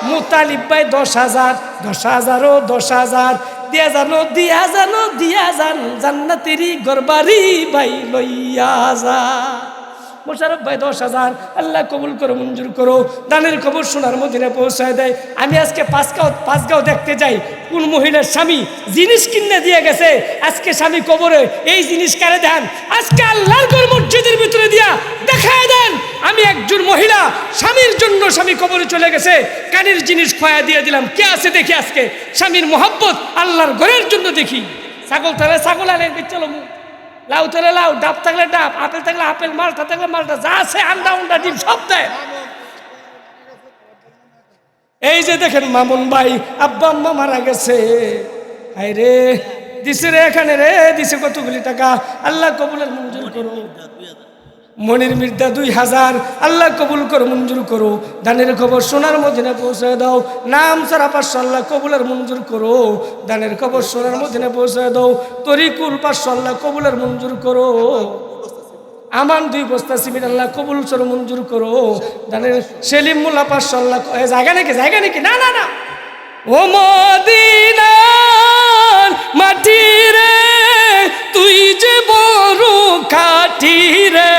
মুতালিব ভাই 10,000, 10,000 ও 10,000 দিয়া জানো, দিয়া জানো, দিয়া জান জান্নাতেরি গরবারি ভাই লইয়া যা। মোশারফ ভাই 10,000, আল্লাহ কবুল করো মঞ্জুর করো। দানের খবর সোনার মদিনায় পৌঁছায় দেয়। আমি আজকে 5 গাঁও দেখতে যাই, কোন মহিলার স্বামী জিনিস কিনে দিয়ে গেছে, আজকে স্বামী কবরে এই জিনিস কারে দেন, আজকে আল্লাহর ঘর মসজিদের ভিতরে দিয়া দেখায় দেন। আমি একজন মহিলা স্বামীর জন্য, স্বামী কবরে চলে গেছে, কানের জিনিস খোয়া দিয়ে দিলাম। কে আছে দেখি আজকে স্বামীর মোহাব্বত আল্লাহর ঘরের জন্য দেখি। ছাগল থাকলে ছাগল আনে, চলো লাউ থাকলে লাউ, ডাব থাকলে ডাব, আপেল থাকলে আপেল, মালটা থাকলে মালটা, যা আছে আন্ডা উন্ডা ডিম সব দেয়। এই যে দেখেন মামুন ভাই আব্বা আম্মা মারা গেছে, হাই রে দিছে রে, এখানে রে দিছে কতগুলি টাকা, আল্লাহ কবুলের মঞ্জুর করো। মনির মির্জা 2000, আল্লাহ কবুল করো মঞ্জুর করো। দানের খবর সোনার মদিনায় পৌঁছায় দাও। নাম সারা 500, আল্লাহ কবুলের মঞ্জুর করো। দানের খবর সোনার মদিনায় পৌঁছায় দাও। তরিকুল 500, আল্লাহ কবুলের মঞ্জুর করো। আমান 2 বস্তা সিমেন্ট, আল্লাহ কবুল করো মঞ্জুর করো। দানের সেলিম মোল্লা 500, আল্লাহ জায়গা নাকি, জায়গা নাকি, না না না। ও মদিনার মাটি রে, তুই যে বড় কাঠি রে,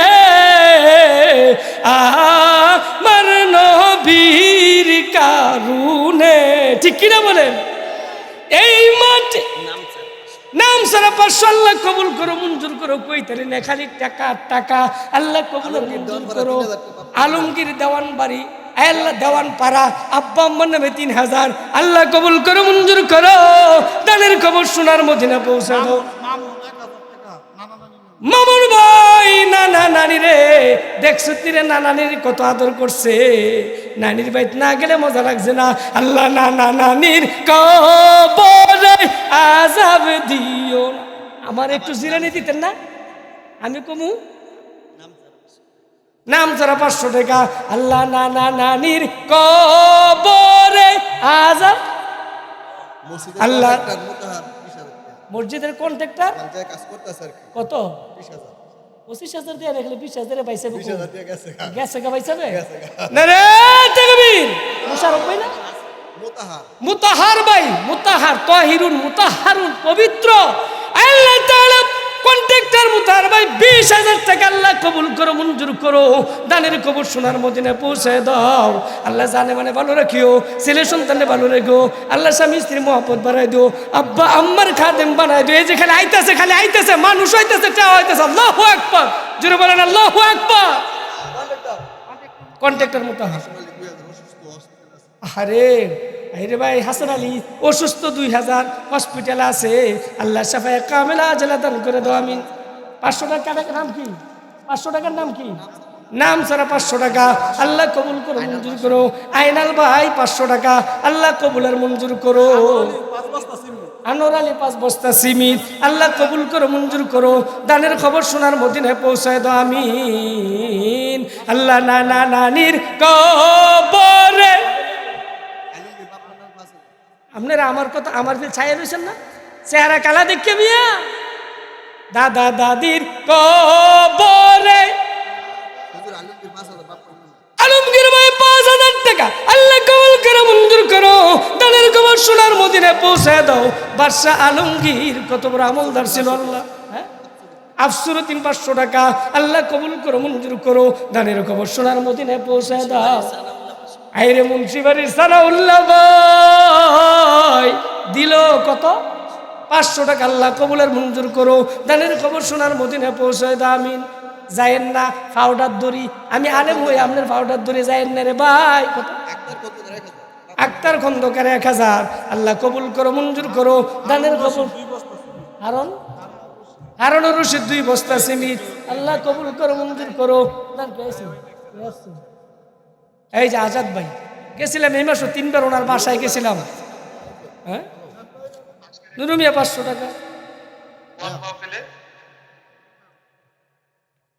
আমার নবীর কারুনে, ঠিক কিনা বলেন? এই মাটি নাম সারা 500, আল্লাহ কবুল করো মঞ্জুর করো। কই তারে না খালি টাকা টাকা, আল্লাহ কবুল মঞ্জুর করো। আলমগীর দেওয়ান বাড়ি আয় আল্লাহ দেওয়ান পাড়া আব্বা আম্মার নামে 3000 আল্লাহ কবুল করো মঞ্জুর করো দানের খবর সোনার মদিনা পৌঁছে দাও। মামুন 1000 টাকা নানা নানি মামুন ভাই নানা নানি রে দেখছো তীরে নানা নানির কত আদর করছে, নানির বাইত না গেলে মজা লাগছে না। আল্লাহ নানা নানির কবরে আযাব দিও না। আমার একটু জিরানি দিতেন না, আমি কমু নাম যারা 500 টাকা। আল্লাহ নানা নানির কবরে আযাব। আল্লাহ মসজিদের কন্ট্রাক্টর কত 25,000 দিয়ে রাখলে 20,000 পাইছে গেছে গা পাইছে না রে তাকবীর। মুশারফ ভাই না মুতাহার ভাই, মুতাহার তাহিরুন মুতাহারুন পবিত্র। আল্লাহ তাআলা কন্ট্রাক্টর মুতাহার ভাই 20,000 টাকা আল্লাহ কবুল করো মঞ্জুর করো দানের কবর সোনার মদিনায় পৌঁছে দাও। আল্লাহ জানে মানে ভালো রাখিও, ছেলে সন্তানে ভালো রেখো, আল্লাহ স্বামী স্ত্রী মহব্বত বাড়াই দিও, আব্বা আম্মার খাদেম বানাই দিও। এই যে খালি আইতাছে মানুষ হইতেছে টা হইতেছে। আল্লাহু আকবার, জোরে বলেন আল্লাহু আকবার। কন্ট্রাক্টর মুতাহার আরে আরে ভাই হাসান আলী অসুস্থ 2000 হসপিটালে আছে, আল্লাহ শাফায়ে কামেলা আজলা দান করে দাও আমিন। 500 টাকার নাম কি? 500 টাকার নাম কি? নাম ছাড়া 500 টাকা আল্লাহ কবুল করো মঞ্জুর করো। আইনাল ভাই 500 টাকা আল্লাহ কবুলের মঞ্জুর করো। আনোয়ার আলী 5 বস্তা সিমিট আল্লাহ কবুল করো মঞ্জুর করো দানের খবর সোনার মদিনায় পৌঁছায় দাও আমিন। আল্লাহ নানা নানির কবরে আপনারা আমার কথা আমার ফিল ছায়া রয়েছেন না, চেহারা কালা দেখে মিয়া দাদা দাদির কবরে আলমগীর ভাই 5,000 টাকা আল্লাহ কবুল করে মঞ্জুর করো দানের খবর সোনার মদিনায় পৌঁছে দাও। বাদশা আলমগীর কত বড় আমলদার ছিল আল্লাহ। আফসুরুদ্দিন 500 টাকা আল্লাহ কবুল করো মঞ্জুর করো দানের খবর সোনার মদিনায় পৌঁছে দাও। আইরে মুন্সিবাড়ির সানাউল্লাহ ভাই দিল কত 500 টাকা আল্লাহ কবুলের মঞ্জুর করো দানের খবর সোনার মদিনায় পৌঁছায় দাও আমিন। যায়েন না পাউডার দড়ি, আমি আলেম হই আপনার পাউডার দড়ি যায়েন না রে ভাই। কত আক্তার খন্দকার 1000 আল্লাহ কবুল করো মঞ্জুর করো দানের খবর। হারুন রশিদ 2 বস্তা সিমিট আল্লাহ কবুল করো মঞ্জুর করো দান পেয়েছি। এই যে আজাদ ভাই গেছিলাম এই মাসে 3 বার ওনার বাসায় গেছিলাম। হ্যাঁ নুরুমিয়া 500 টাকা।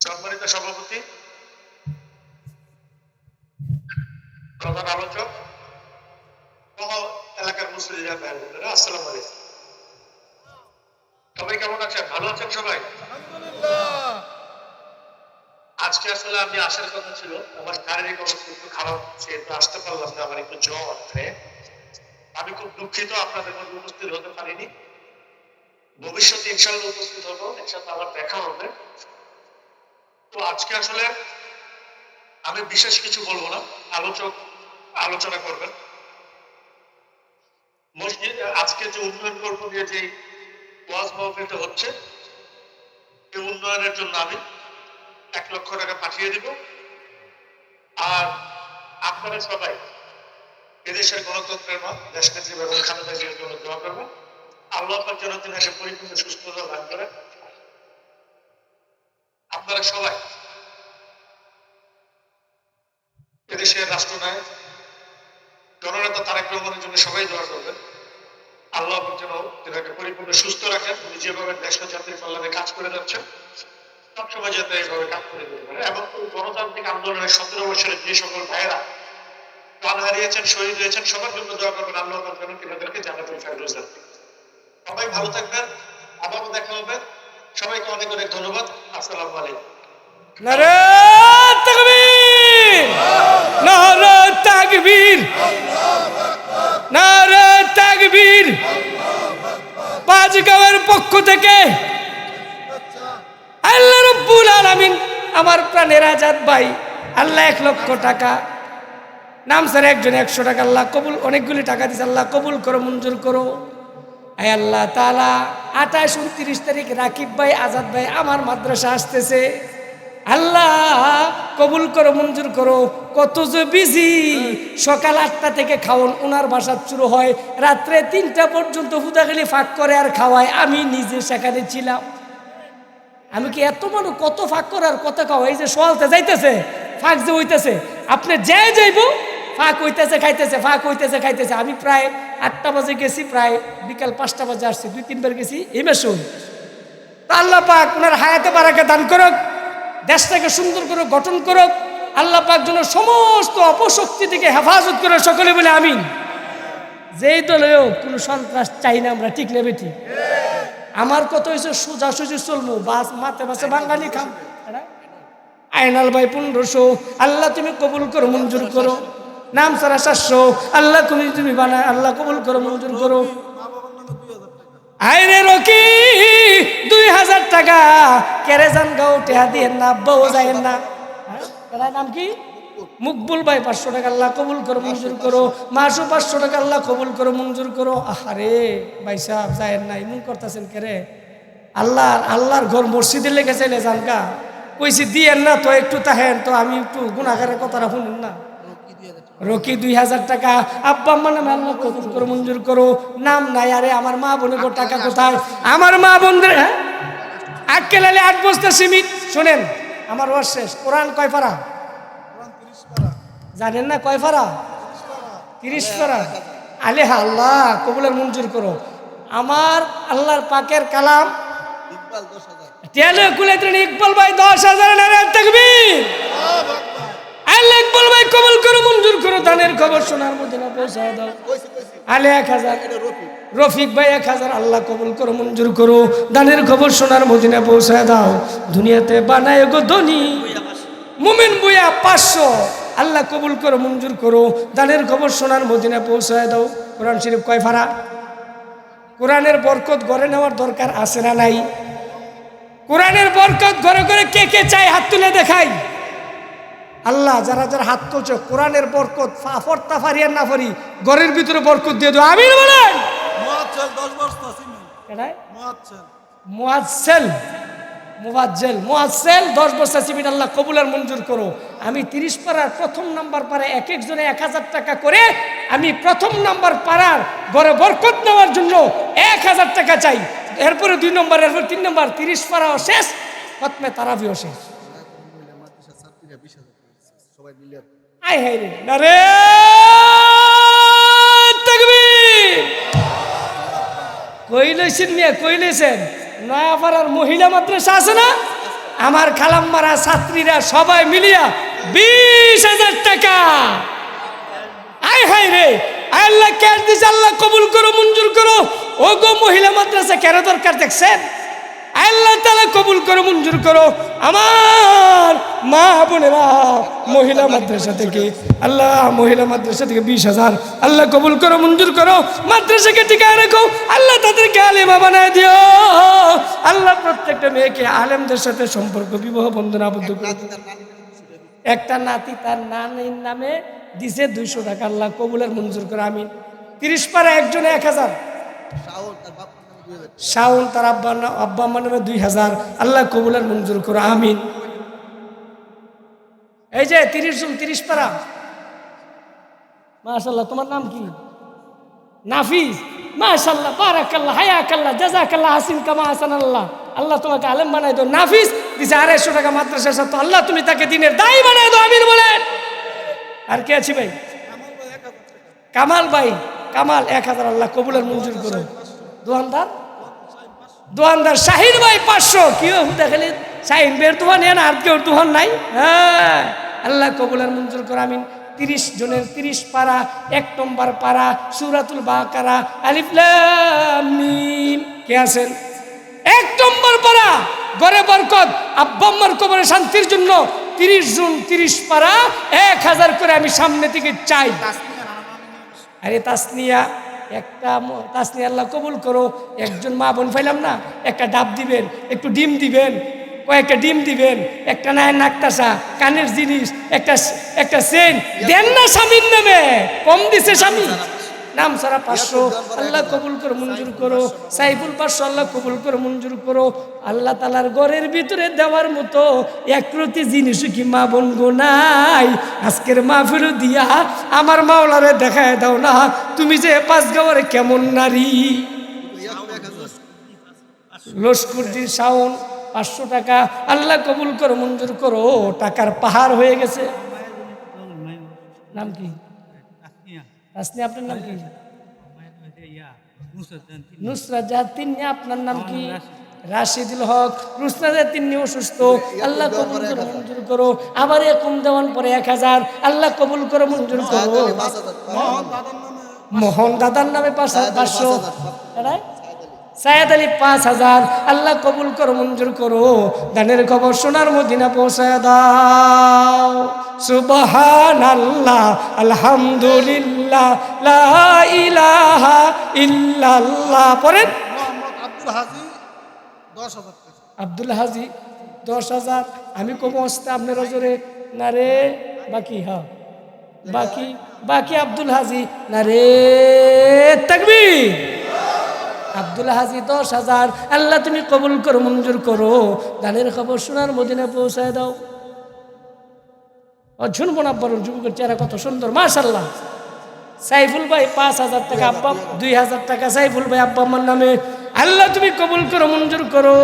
সম্মানিত সভাপতি, প্রধান আলোচক, এলাকার মুসলিম আসসালামু আলাইকুম। সবাই কেমন আছেন? ভালো আছেন সবাই? আজকে আসলে আমি আসার কথা ছিল, আমার শারীরিক অবস্থা একটু খারাপ, সেহেতু আসতে পারলাম না, আমার একটু জ্বর। আমি খুব দুঃখিত আপনাদের মধ্যে উপস্থিত হতে পারিনি। ভবিষ্যতে ইনশাআল্লাহ উপস্থিত হবো, একসাথে আবার দেখা হবে। তো আজকে আসলে আমি বিশেষ কিছু বলবো না, আলোচক আলোচনা করবেন। মসজিদ আজকে যে উন্নয়ন কল্প দিয়ে যে ওয়াজ মাহফিলটা হচ্ছে, এই উন্নয়নের জন্য আমি 1 লক্ষ টাকা পাঠিয়ে দিব। আর আপনারা সবাই এদেশের গণতন্ত্রের মা দেশনেত্রী বেগম খালেদা জিয়ার জন্য দোয়া করবেন। আল্লাহ পাক যেন তিনি এসে পরিপূর্ণ সুস্থতা দান করেন। আপনারা সবাই এদেশের রাষ্ট্রনায়ক জননেতা তারেক রহমানের জন্য সবাই দোয়া করবেন। আল্লাহ পাক যেন তিনাকে পরিপূর্ণ সুস্থ রাখেন। উনি যেভাবে দেশ ও জাতির কল্যাণে কাজ করে যাচ্ছেন, সবসময় যাতে এইভাবে কাজ করে যেতে পারে। এবং গণতান্ত্রিক আন্দোলনের 17 বছরের যে সকল ভাইয়েরা প্রাণ হারিয়েছেন, শহীদ হয়েছেন, সবার জন্য দোয়া করবেন। আল্লাহ পাক যেন তিনাদেরকে জান্নাতুল ফেরদৌস দান করেন। সবাই ভালো থাকবেন, আবারও দেখা হবে। সবাইকে অনেক অনেক ধন্যবাদ। আসসালামু আলাইকুম। নারে তাকবীর, নারে তাকবীর, নারে তাকবীর। 5 গাঁয়ের পক্ষ থেকে আল্লাহ রাব্বুল আলামিন আমার প্রাণের আজাদ ভাই আল্লাহ 1 লক্ষ টাকা, নাম স্যার একজন 100 টাকা আল্লাহ কবুল, অনেকগুলি টাকা দিছে আল্লাহ কবুল করো মঞ্জুর করো। আয় আল্লাহ তাআলা 28 29 তারিখ রাকিব ভাই আজাদ ভাই আমার মাদ্রাসা আসতেছে, আল্লাহ কবুল করো, মঞ্জুর করো। কত যে বিজি, সকাল 8টা থেকে খাওয়ান ওনার বাসা শুরু হয়, রাত্রে 3টা পর্যন্ত হুদাখালি ফাঁক করে আর খাওয়ায়। আমি নিজে সেখানে ছিলাম। আমি কি এত মানুষ কত ফাঁক করে আর কত খাওয়াই? এই যে সোয়ালতে যাইতেছে, ফাঁক যে হইতেছে, আপনি যে যাইব ফাঁক হইতেছে খাইতেছে, ফাঁক হইতেছে খাইতেছে। আমি প্রায় 8টা বাজে গেছি, প্রায় বিকাল 5টা বাজে আসছি, 2-3 বার গেছি। এই মাসুন আল্লাহ পাক ওনার হায়াতে বারাকা দান করুক, দেশটাকে সুন্দর করে গঠন করুক। আল্লাহ পাক যেন সমস্ত অপশক্তি থেকে হেফাজত করে, সকলে বলে আমিন। যেই দলেও কোনো সন্ত্রাস চাই না আমরা, ঠিক নেবে ঠিক। আমার কত হয়েছে সোজাসুজি চলবো, বাস মাতে বাসে বাঙালি খাম। আইনাল ভাই 1500, আল্লাহ তুমি কবুল করো, মঞ্জুর করো। নাম সারা 700, আল্লাহ তুমি বানায়, আল্লাহ কবুল করো, মঞ্জুর করো। আইরে রকি 2000 টাকা কেরে যান গাও, টেহা দিয়েন না, আব্বাও যায়েন না। নাম কি? মুকবুল ভাই 500 টাকা, আল্লাহ কবুল করো, মঞ্জুর করো। মাসু 500 টাকা, আল্লাহ কবুল করো, মঞ্জুর করো। আহারে ভাই সাহেব যায়েন না, এমন করতেছেন কেরে? আল্লাহর ঘর মসজিদে লেগে চাইলে জানকা কইছি দিয়েন না তো, একটু তাহেন তো, আমি একটু গুনাহের কথাটা শুনুন না। রকি 2000 টাকা, আব্বা আম্মা নামে আল্লাহ কবুল করো, মঞ্জুর করো। নাম নাই, আরে আমার মা বোনের টাকা কোথায়? আমার মা বোনদের আক্কেল আলে 8 বস্তা সিমিট। শোনেন আমার ওয়াজ শেষ। কোরআন কয় পারা জানেন না? কয় পারা? 30 পারা। আলে আল্লাহ কবুলের মঞ্জুর করো। আমার আল্লাহর পাকের কালাম টেলে কুলাইতেন ইকবাল ভাই 10,000 নারে তাকবীর। আল্লাহ ইকবাল ভাই কবুল করো, মঞ্জুর করো। দানের খবর সোনার মদিনা পৌঁছায় দাও। আলে 1000। রফিক ভাই 1000, আল্লাহ কবুল করো, মঞ্জুর করো। দানের খবর সোনার মদিনা পৌঁছায় দাও। দুনিয়াতে বানায় গো ধনী মুমিন বুয়া 500, আল্লাহ কবুল করো, মঞ্জুর করো। দানের খবর সোনার মদিনা পৌঁছায় দাও। কোরআন শরীফ কয় ফারা? কোরআনের বরকত ঘরে নেওয়ার দরকার আছে না নাই? কোরআনের বরকত ঘরে ঘরে কে কে চাই? হাত তুলে দেখাই। আল্লাহ যারা যারা হাত তুলছে, কোরআনের বরকত ফরতা ফারিয়ার না ফারি ঘরের ভিতরে বরকত দিয়ে দাও। আমিন বলেন। মুআজ্জেল 10 বস্তা সিমেন্ট, আল্লাহ কবুল আর মঞ্জুর করো। আমি 30 পাড়ার প্রথম নাম্বার পাড়ায় এক একজনে 1000 টাকা করে, আমি প্রথম নাম্বার পাড়ার ঘরে বরকত নেওয়ার জন্য 1000 টাকা চাই। এরপরে 2 নম্বর, এরপর 3 নম্বর, 30 পাড়াও শেষ, খতমে তারাবিও শেষ। আয় হায় রে নারে তাকবীর। কই লইছেন মিয়া, কই লইছেন? নয়াপাড়ার মহিলা মাদ্রাসা আছে না, আমার খালাম্মারা ছাত্রীরা সবাই মিলিয়া 20,000 টাকা। আয় হায় রে, আল্লাহ ক্যাশ দিছে, আল্লাহ কবুল করো, মঞ্জুর করো। ও গো মহিলা মাদ্রাসা কেন দরকার দেখছেন? আল্লাহ তাআলা কবুল করো, মঞ্জুর করো। আমার মা বোনেরা মহিলা মাদ্রাসা থেকে, আল্লাহ মহিলা মাদ্রাসা থেকে 20,000, আল্লাহ কবুল করো, মঞ্জুর করো। মাদ্রাসাকে টিকায় রাখো, আল্লাহ তাদেরকে আলেমা বানায় দিও। আল্লাহ প্রত্যেকটা মেয়েকে আলেমদের সাথে সম্পর্ক, বিবাহ বন্ধন আবদ্ধ করে। একটা নাতি তার নানির নামে দিছে 200 টাকা, আল্লাহ কবুলের মঞ্জুর করো, আমিন। 30 পারা একজনে 1000, শাওন তার আব্বা আম্মা নামে 2000, আল্লাহ কবুলের মঞ্জুর করো, আমিন। এই যে 30 জন 30 পারা, মাশাআল্লাহ। তোমার নাম কি? নাফিস। মাশাআল্লাহ, বারাকাল্লাহ, হায়াকাল্লাহ, জাযাকাল্লাহ, হাসিন কামা হাসানাল্লাহ। আল্লাহ তোমাকে আলেম বানায় দাও। নাফিস দিছে 250 টাকা মাদ্রাসার সাথে, আল্লাহ তুমি তাকে দিনের দায়ী বানায় দাও, আমিন বলেন। আর কে আছি ভাই? কামাল ভাই, কামাল 1000, আল্লাহ কবুলের মঞ্জুর করো। দোয়ানদার শাহিন ভাই 500। কি দেখালি শাহিন বের দোয়ান এন, আর কেউ দোয়ান নাই? হ্যাঁ, আল্লাহ কবুলের মঞ্জুর করো, আমিন। 30 জনের 30 পারা, 1 নম্বর পারা সূরাতুল বাকারা, আলিফ লাম মিম। কে আছেন? 1 নম্বর পারা ঘরে বরকত, আব্বা আম্মার কবরে শান্তির জন্য 30 জন 30 পারা 1000 করে আমি সামনে থেকে চাই। আরে তাসনিয়া, একটা তাসনিয়া, আল্লাহ কবুল করো। একজন মা বোন পাইলাম না, একটা ডাব দিবেন, একটু ডিম দিবেন, কয়েকটা ডিম দিবেন, একটা নাই নাকতাসা, কানের জিনিস, একটা চেন দেন না স্বামীর নামে। কম দিছে স্বামী, নাম সারা 500 আল্লাহ কবুল করে মঞ্জুর করো। সাইফুল 500 আল্লাহ কবুল করে মঞ্জুর করো। আল্লাহ তাআলার ঘরের ভিতরে দেওয়ার মতো একরতি জিনিস কি মা বোন গো নাই? আজকের মাহফিল দিয়া আমার মাওলারে দেখায় দাও না তুমি যে 5 গাওয়ারে কেমন নারী। লস্করজি শাওন 500 টাকা আল্লাহ কবুল করো মঞ্জুর করো। টাকার পাহাড় হয়ে গেছে। নাম কি? তাসনিয়া। আপনার নাম কি? নুসরাত জাহান তিন্নি। আপনার নাম কি? রাশিদুল হক। নুসরাত জাহান তিন্নি অসুস্থ আল্লাহ কবুল করো মঞ্জুর করো। আবার কম দেওয়ান পরে 1000 আল্লাহ কবুল করো মঞ্জুর করো। মোহন দাদার নামে 500। সায়েদ আলী 5000 আল্লাহ কবুল করো মঞ্জুর করো। দানের খবর সোনার মদিনা পৌঁছায় দাও। সুবহানাল্লাহ আলহামদুলিল্লাহ লা ইলাহা ইল্লাল্লাহ। পড়েন। মোহাম্মদ আব্দুল হাজি 10,000 টাকা। আব্দুল হাজি 10,000। আমি কম আসতে আপনার জোরে না রে বাকি। হ্যাঁ বাকি আব্দুল হাজি না রে তাকবীর। আব্দুল হাজি 10,000 আল্লাহ তুমি কবুল করো মঞ্জুর করো। দানের খবর সোনার মদিনা পৌঁছায় দাও। শুনবো না বরং যুবকের চেহারা কত সুন্দর মাশাআল্লাহ। সাইফুল ভাই 5,000 টাকা আব্বা 2,000 টাকা সাইফুল ভাই আব্বা আম্মার নামে আল্লাহ তুমি কবুল করো মঞ্জুর করো।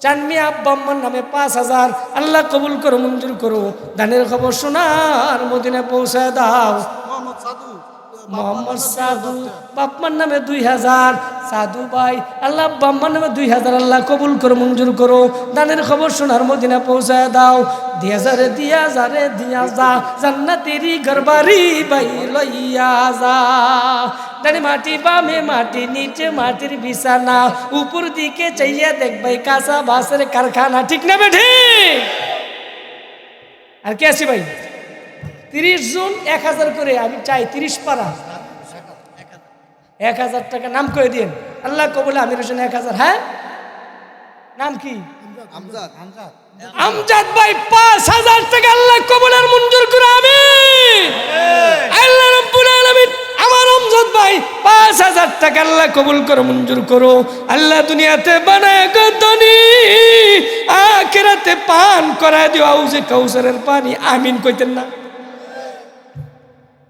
চানমিয়া আব্বা আম্মার নামে 5,000 আল্লাহ কবুল করো মঞ্জুর করো। দানের খবর সোনার মদিনা পৌঁছায় দাও। মোহাম্মদ সাধু বাপমার নামে 2,000 সাধু ভাই আল্লাহ বাম্মার নামে 2,000 আল্লাহ কবুল করো মঞ্জুর করো। দানের খবর সোনার মদিনা পৌঁছায় দাও। দিয়া যা জান্নাতেরি ঘরবাড়ি বাই লইয়া যা। ডানে মাটি বামে মাটি নিচে মাটির বিছানা উপর দিকে চাইয়া দেখবাই কাঁচা বাসের কারখানা। ঠিক না বেঠি? আর কে আছি ভাই? 30 জন 1000 করে আমি চাই 30 পারা 1000 টাকা নাম করে দিন। আল্লাহ কবুল আমির হোসেন 1000। হ্যাঁ নাম কি? আমজাদ ভাই 5,000 টাকা আল্লাহ কবুলের মঞ্জুর করে আমিন। আল্লাহ রাব্বুল আলামিন আমার আমজাদ ভাই 5,000 টাকা আল্লাহ কবুল করো মঞ্জুর করো। আল্লাহ দুনিয়াতে বানায় গদনি আখিরাতে পান করায় দিও আউজে কাউসারের পানি। আমিন কইতেন না?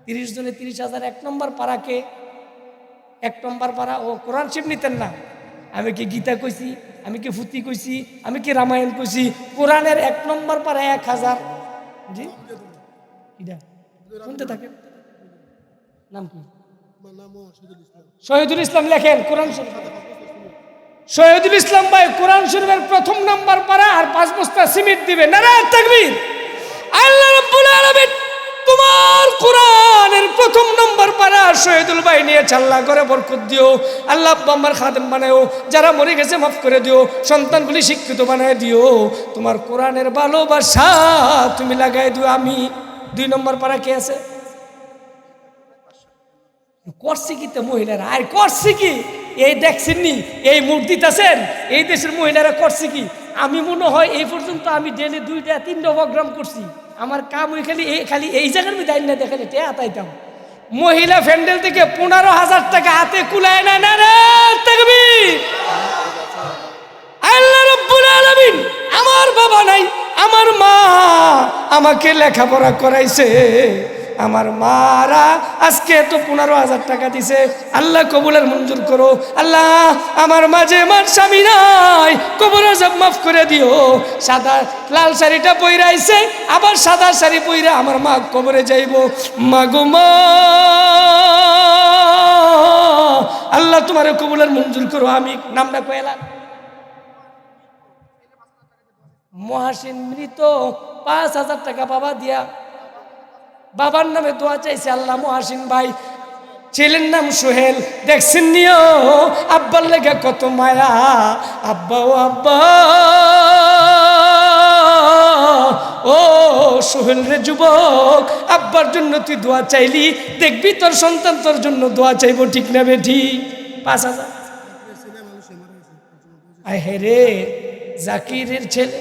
30 জনে 30,000। 1 নম্বর পাড়াকে 1 নম্বর পাড়া ও কোরআন শরীফ নিতেন না। আমি কি গীতা কইছি? আমি কি ফুতি কইছি? আমি কি রামায়ণ কইছি? কোরআনের 1 নম্বর পাড়া 1000। জি কিডা শুনতে থাকেন। নাম কি? শহীদুল ইসলাম। লেখেন কোরআন শরীফ। শহীদুল ইসলাম ভাই কোরআন শরীফের 1 নম্বর পাড়া আর 5 বস্তা সিমেন্ট দিবে। নারায়ে তাকবীর। আল্লাহ রাব্বুল আলামিন তোমার কোরআনের 1 নম্বর পারা শহীদুল ভাই নিয়ে চাল্লা করে বরকত দিও। আল্লাহ আব্বা খাদেম বানায়ও। যারা মরে গেছে মাফ করে দিও। সন্তানগুলি শিক্ষিত বানায় দিও। তোমার কোরআনের ভালোবাসা তুমি লাগাই দিও। আমি 2 নম্বর পারা কে আছে? করছে কি তো মহিলারা? আর করছে কি? এই দেখছেন নি এই মূর্তিতে আছেন এই দেশের মহিলারা করছে কি? আমি মনে হয় এই পর্যন্ত আমি ডেলি 2-3টা প্রোগ্রাম করছি। আমার কাম ওই খালি এই জায়গার মধ্যে আইন না দেখালে টে আতাইতাম। মহিলা প্যান্ডেল থেকে 15,000 টাকা হাতে কুলায় না। নারায়ে তাকবীর। আল্লাহ রাব্বুল আলামিন আমার বাবা নাই, আমার মা আমাকে লেখাপড়া করাইছে। আমার মারা আজকে তো 15,000 টাকা দিছে। আল্লাহ কবুলের মঞ্জুর করো। আল্লাহ আমার মাঝে আমার স্বামী নাই, কবরের সব মাফ করে দিও। সাদা লাল শাড়িটা পইরাইছে, আবার সাদা শাড়ি পইরা আমার মা কবরে যাইব। মাগো মা আল্লাহ তোমার কবুলের মঞ্জুর করো। আমি নামটা কইলাম মহাসিন মৃত 5,000 টাকা বাবা দিয়া বাবার নামে দোয়া চাইছে। আল্লাহ মহাসিন ভাই ছেলের নাম সোহেল। দেখছেন নিও আব্বার লেগে কত মায়া। আব্বা ও আব্বা ও সোহেল রে যুবক, আব্বার জন্য তুই দোয়া চাইলি, দেখবি তোর সন্তান তোর জন্য দোয়া চাইবো। ঠিক না বেঠি? 5,000। আয় হে রে জাকিরের ছেলে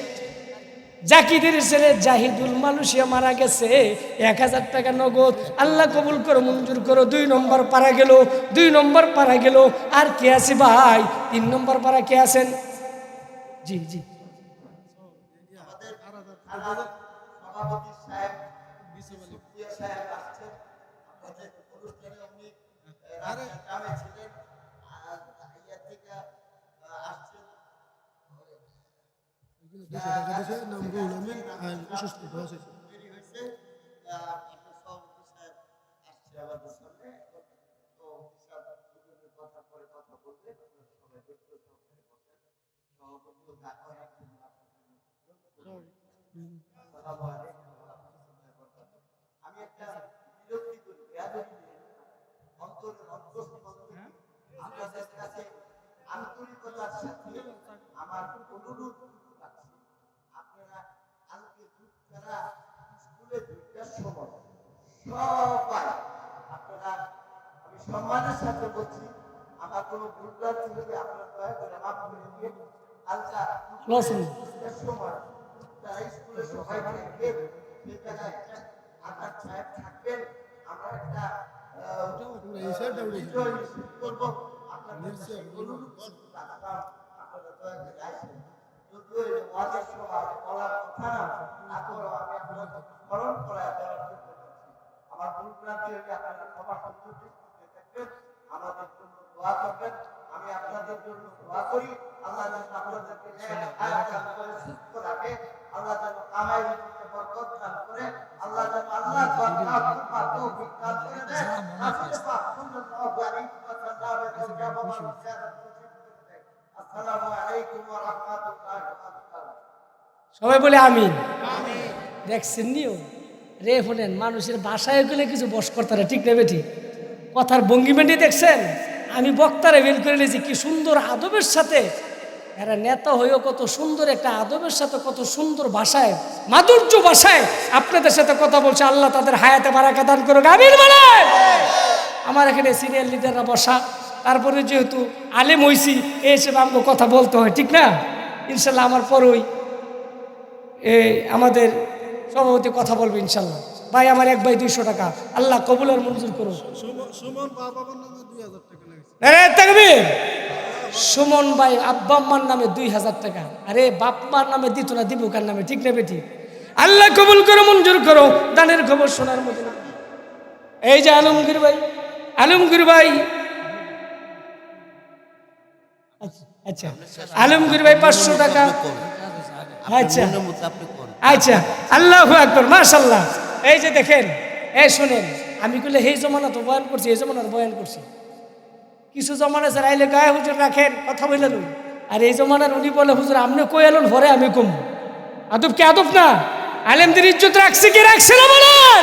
জাকিদের ছেলে জাহিদুল মালয়েশিয়া মারা গেছে, 1000 টাকা নগদ। আল্লাহ কবুল করো, মঞ্জুর করো। 2 নম্বর পারা গেল, 2 নম্বর পারা গেল। আর কে আছে ভাই? 3 নম্বর পারা কে আছেন? জি জি সভাপতি সাহেব সুপ্রিয়া সাহেব আসছেন আমাদের অনুষ্ঠানে। উনি গ্রামে ছিলেন, ইয়া থেকে আসছেন। দেরি হয়েছে, আপনার সভাপতি সাহেব আসছে আমাদের সামনে। তো বিশাল কথা পরে কথা বলবে, সবাই ব্যক্ত সভাপতিও রাখছেন। আমি একটা বিরক্তি করি, অন্তরের অন্তঃস্থল থেকে আপনাদের কাছে আন্তরিকতার সাথে আমার অনুরোধ রাখছি, আপনারা কালকে দুধ স্কুলে 2টার সময় সবাই আপনারা, আমি সম্মানের সাথে বলছি, আমার কোনো ভুলভাল ছিল আপনারা দয়া করে মাফ করে দিয়ে কালকা 2টার সময় তারা স্কুলে সবাই থাকবেন, সেই জায়গায় আধার সাহেব থাকবেন। আমরা একটা বিজয় মিছিল করবো, আপনাদের কাছে অনুরোধ রাখলাম, আপনারা দয়া করে আসবেন। যদিও এই ওয়াজের সময় বলার কথা না, তারপরেও আমি আপনাদের স্মরণ করায় দেওয়ার জন্য বলছি। আমার ভুলভ্রান্তি হলে আপনারা ক্ষমা সুন্দর দৃষ্টিতে দেখবেন, আমাদের জন্য দোয়া করবেন। আমি আপনাদের জন্য দোয়া করি, আল্লাহ যেন আপনাদেরকে হায়াত দান করে সুস্থ রাখে, আল্লাহ যেন কামাই রুজিতে বরকত দান করে, আল্লাহ যেন আল্লাহ তৌফিক দান করে দেয়। রাসূল পাক সাল্লাল্লাহু আলাইহি ওয়াসাল্লাম আসসালামু আলাইকুম ওয়া রাহমাতুল্লাহি ওয়া বারাকাতুহু। সবাই বলে আমিন। দেখছেন নিও রে, শোনেন মানুষের বাসায় গেলে কিছু বস করতারে, ঠিক না বেটি? কথার ভঙ্গিমাটি দেখছেন? আমি বক্তারে বের করে নিয়েছি, কি সুন্দর আদবের সাথে এরা নেতা হয়েও কত সুন্দর একটা আদবের সাথে, কত সুন্দর ভাষায়, মাধুর্য ভাষায় আপনাদের সাথে কথা বলছে। আল্লাহ তাদের হায়াতে বারাকা দান করুক, আমিন বলেন। আমার এখানে সিনিয়র লিডাররা বসা, তারপরে যেহেতু আলেম হইছি এই হিসেবে আমাকে কথা বলতে হয়, ঠিক না? ইনশাল্লাহ আমার পরই আমাদের সভাপতি কথা বলবে ইনশাল্লাহ। ভাই আমার 1 ভাই 200 টাকা, আল্লাহ কবুল আর মঞ্জুর করুন। সুমন বাবার নামে 2000 টাকা লাগছে। আরে তাকবীর! সুমন ভাই আব্বা আম্মার নামে 2000 টাকা। আরে বাপ মার নামে দিত না, দিব কার নামে, ঠিক না বেটি? আল্লাহ কবুল করো, মঞ্জুর করো। দানের খবর শোনার মতো না। এই যে আলমগীর ভাই, আলমগীর ভাই, আচ্ছা আলমগীর ভাই 500 টাকা। আচ্ছা আচ্ছা, আল্লাহু আকবার, মাশাআল্লাহ। এই যে দেখেন, এই শুনেন, আমি কইলে এই জমানা তো বয়ান করছি, এই জমানার বয়ান করছি। কিছু জমানা স্যার আইলে গায়ে হুজুর রাখেন, কথা বলে লুন। আর এই জমানার উনি বলে হুজুর আপনি কই এলেন, ভরে আমি কম। আদব কি আদব না? আলেমদের ইজ্জত রাখছে কি রাখছে না বলেন?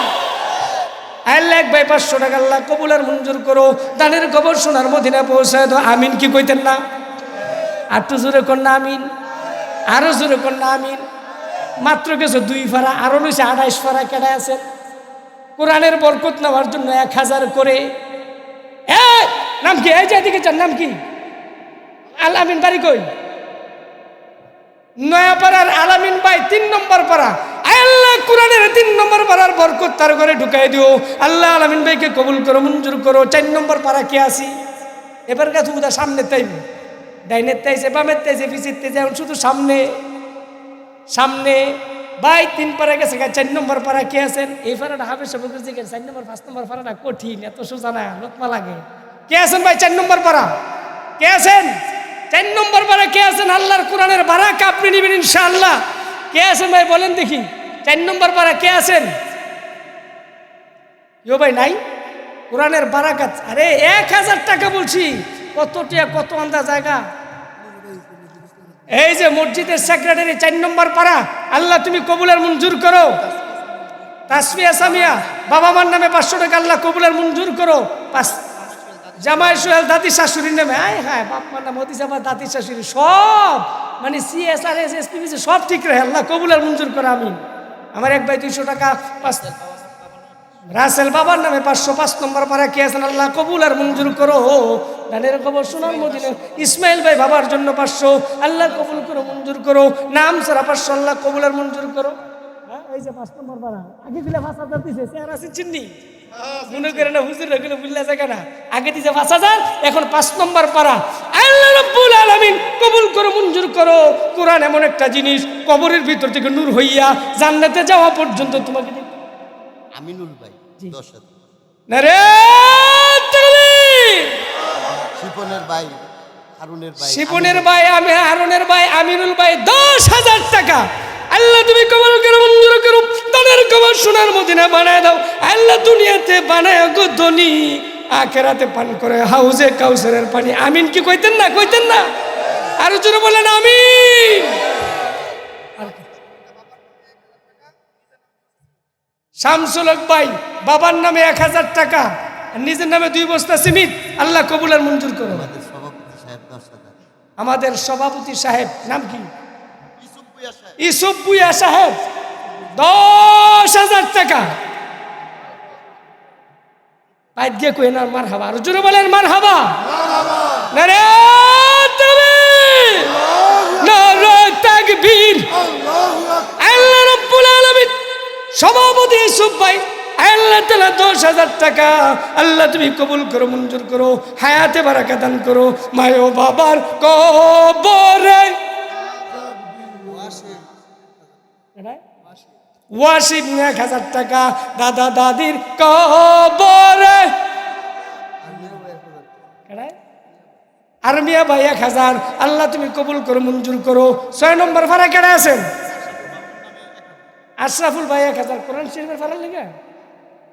আল্লাহ 1 ভাই 500 টাকা, আল্লাহ কবুল আর মঞ্জুর করো। দানের খবর শোনার মদিনা পৌঁছায় তো আমিন কি কইতেন না? আর তো জোরে কর না আমিন, আরো জোরে কর না আমিন। মাত্র গেছে 2 ফারা, আরো লইছে 28 ফারা। কেডা আছেন কোরআনের বরকত নেওয়ার জন্য 1000 করে? নাম কি? এই যে এদিকে যান, নাম কি? আল আমিন, বাড়ি কই? নয়াপাড়ার আলামিন ভাই 3 নম্বর পাড়া। আল্লাহ কোরআনের 3 নম্বর পাড়ার বরকত তার ঘরে ঢুকাই দিও। আল্লাহ আলামিন ভাইকে কবুল করো, মঞ্জুর করো। 4 নম্বর পাড়া কে আসি? এবার কাছে উদা সামনে তাইব, ডাইনের তাইছে, বামের তাইছে, পিছের তাইছে, এখন শুধু সামনে সামনে। ভাই 3 পাড়া গেছে, 4 নম্বর পাড়া কে আছেন? এই পাড়াটা হাফেজ সব 4 নম্বর 5 নম্বর পাড়াটা কঠিন, এত সোজা না, লোকমা লাগে। কে আছেন ভাই 4 নম্বর পাড়া? কে আছেন 4 নম্বর পাড়া? কে আছেন? আল্লাহর কোরআনের বারাকা আপনি নেবেন ইনশাআল্লাহ। কে আছেন ভাই বলেন দেখি? 4 নম্বর পাড়া কে আছেন? ইয়ো ভাই নাই? কোরআনের বারাকাত। আরে 1000 টাকা বলছি, কত টিয়া, কত আন্দা জায়গা। এই যে মসজিদের সেক্রেটারি 4 নম্বর পাড়া, আল্লাহ তুমি কবুলের মঞ্জুর করো। তাসমিয়া সামিয়া বাবা মার নামে 500 টাকা, আল্লাহ কবুলের মঞ্জুর করো। জামাই সোহেল দাদি শাশুড়ির নামে, আয় হ্যাঁ, বাপ মার নাম মতি জামা দাদি শাশুড়ি সব, মানে CSR SSP সব ঠিক রহে, আল্লাহ কবুলের মঞ্জুর করো আমিন। আমার 1 ভাই 200 টাকা, রাসেল বাবার নামে 505 নম্বর পারা কে আছেন? আল্লাহ কবুল আর মঞ্জুর করো। দানের খবর সোনার মদিনা ইসমাইল ভাই বাবার জন্য 500, আল্লাহ কবুল করো মঞ্জুর করো। নাম সারা 500, আল্লাহ কবুল আর মঞ্জুর করো। হ্যাঁ, এই যে 5 নম্বর পারা আগে দিলে 5,000 দিছে, চেহারা আছে চিন্নি মনে করে না হুজুর রাখলে বুঝলা যায় না, আগে দিছে 5,000, এখন 5 নম্বর পারা। আল্লাহ রাব্বুল আলামিন কবুল করো মঞ্জুর করো। কোরআন এমন একটা জিনিস, কবরের ভিতর থেকে নূর হইয়া জান্নাতে যাওয়া পর্যন্ত তোমাকে আমিনুল ভাই 10,000, নারে তাকবীর। শিপনের ভাই, হারুনের ভাই, শিপনের ভাই, আমি হারুনের ভাই, আমিনুল ভাই 10,000 টাকা। আল্লাহ তুমি কবুল করো মঞ্জুর করো। দানের কবর সোনার মদিনা বানায় দাও আল্লাহ, দুনিয়াতে বানায় গো ধনী, আখেরাতে পান করে হাউজে কাউসারের পানি। আমিন কি কইতেন না? কইতেন না? আরো জোরে বলেন আমিন। শামসুল হক ভাই বাবার নামে 1,000 টাকা, আর নিজের নামে 2 বস্তা সিমেন্ট, আল্লাহ কবুল আর মঞ্জুর করো। আমাদের সভাপতি সাহেব 10,000, আমাদের সভাপতি সাহেব নাম কি? ইউসুফ ভুঁইয়া সাহেব, ইউসুফ ভুঁইয়া সাহেব 10,000 টাকা। বাইদ গিয়ে কই না মারহাবা, আর জোরে বলেন মারহাবা। নারে তাকবীর, নারে তাকবীর। আল্লাহ রাব্বুল আলামিন সভাপতি ইউসুফ ভাই আল্লাহ তাআলা 10,000 টাকা, আল্লাহ তুমি কবুল করো মঞ্জুর করো, হায়াতে বারাকা দান করো। মায় ও বাবার কবরে ওয়াসিব 1,000 টাকা, দাদা দাদির কবরে আরমিয়া ভাই 1,000, আল্লাহ তুমি কবুল করো মঞ্জুর করো। 6 নম্বর ভাড়া কেডা আছেন? আশরাফুল ভাই 1,000, কোরআন শরীফের ভাড়া লেগে।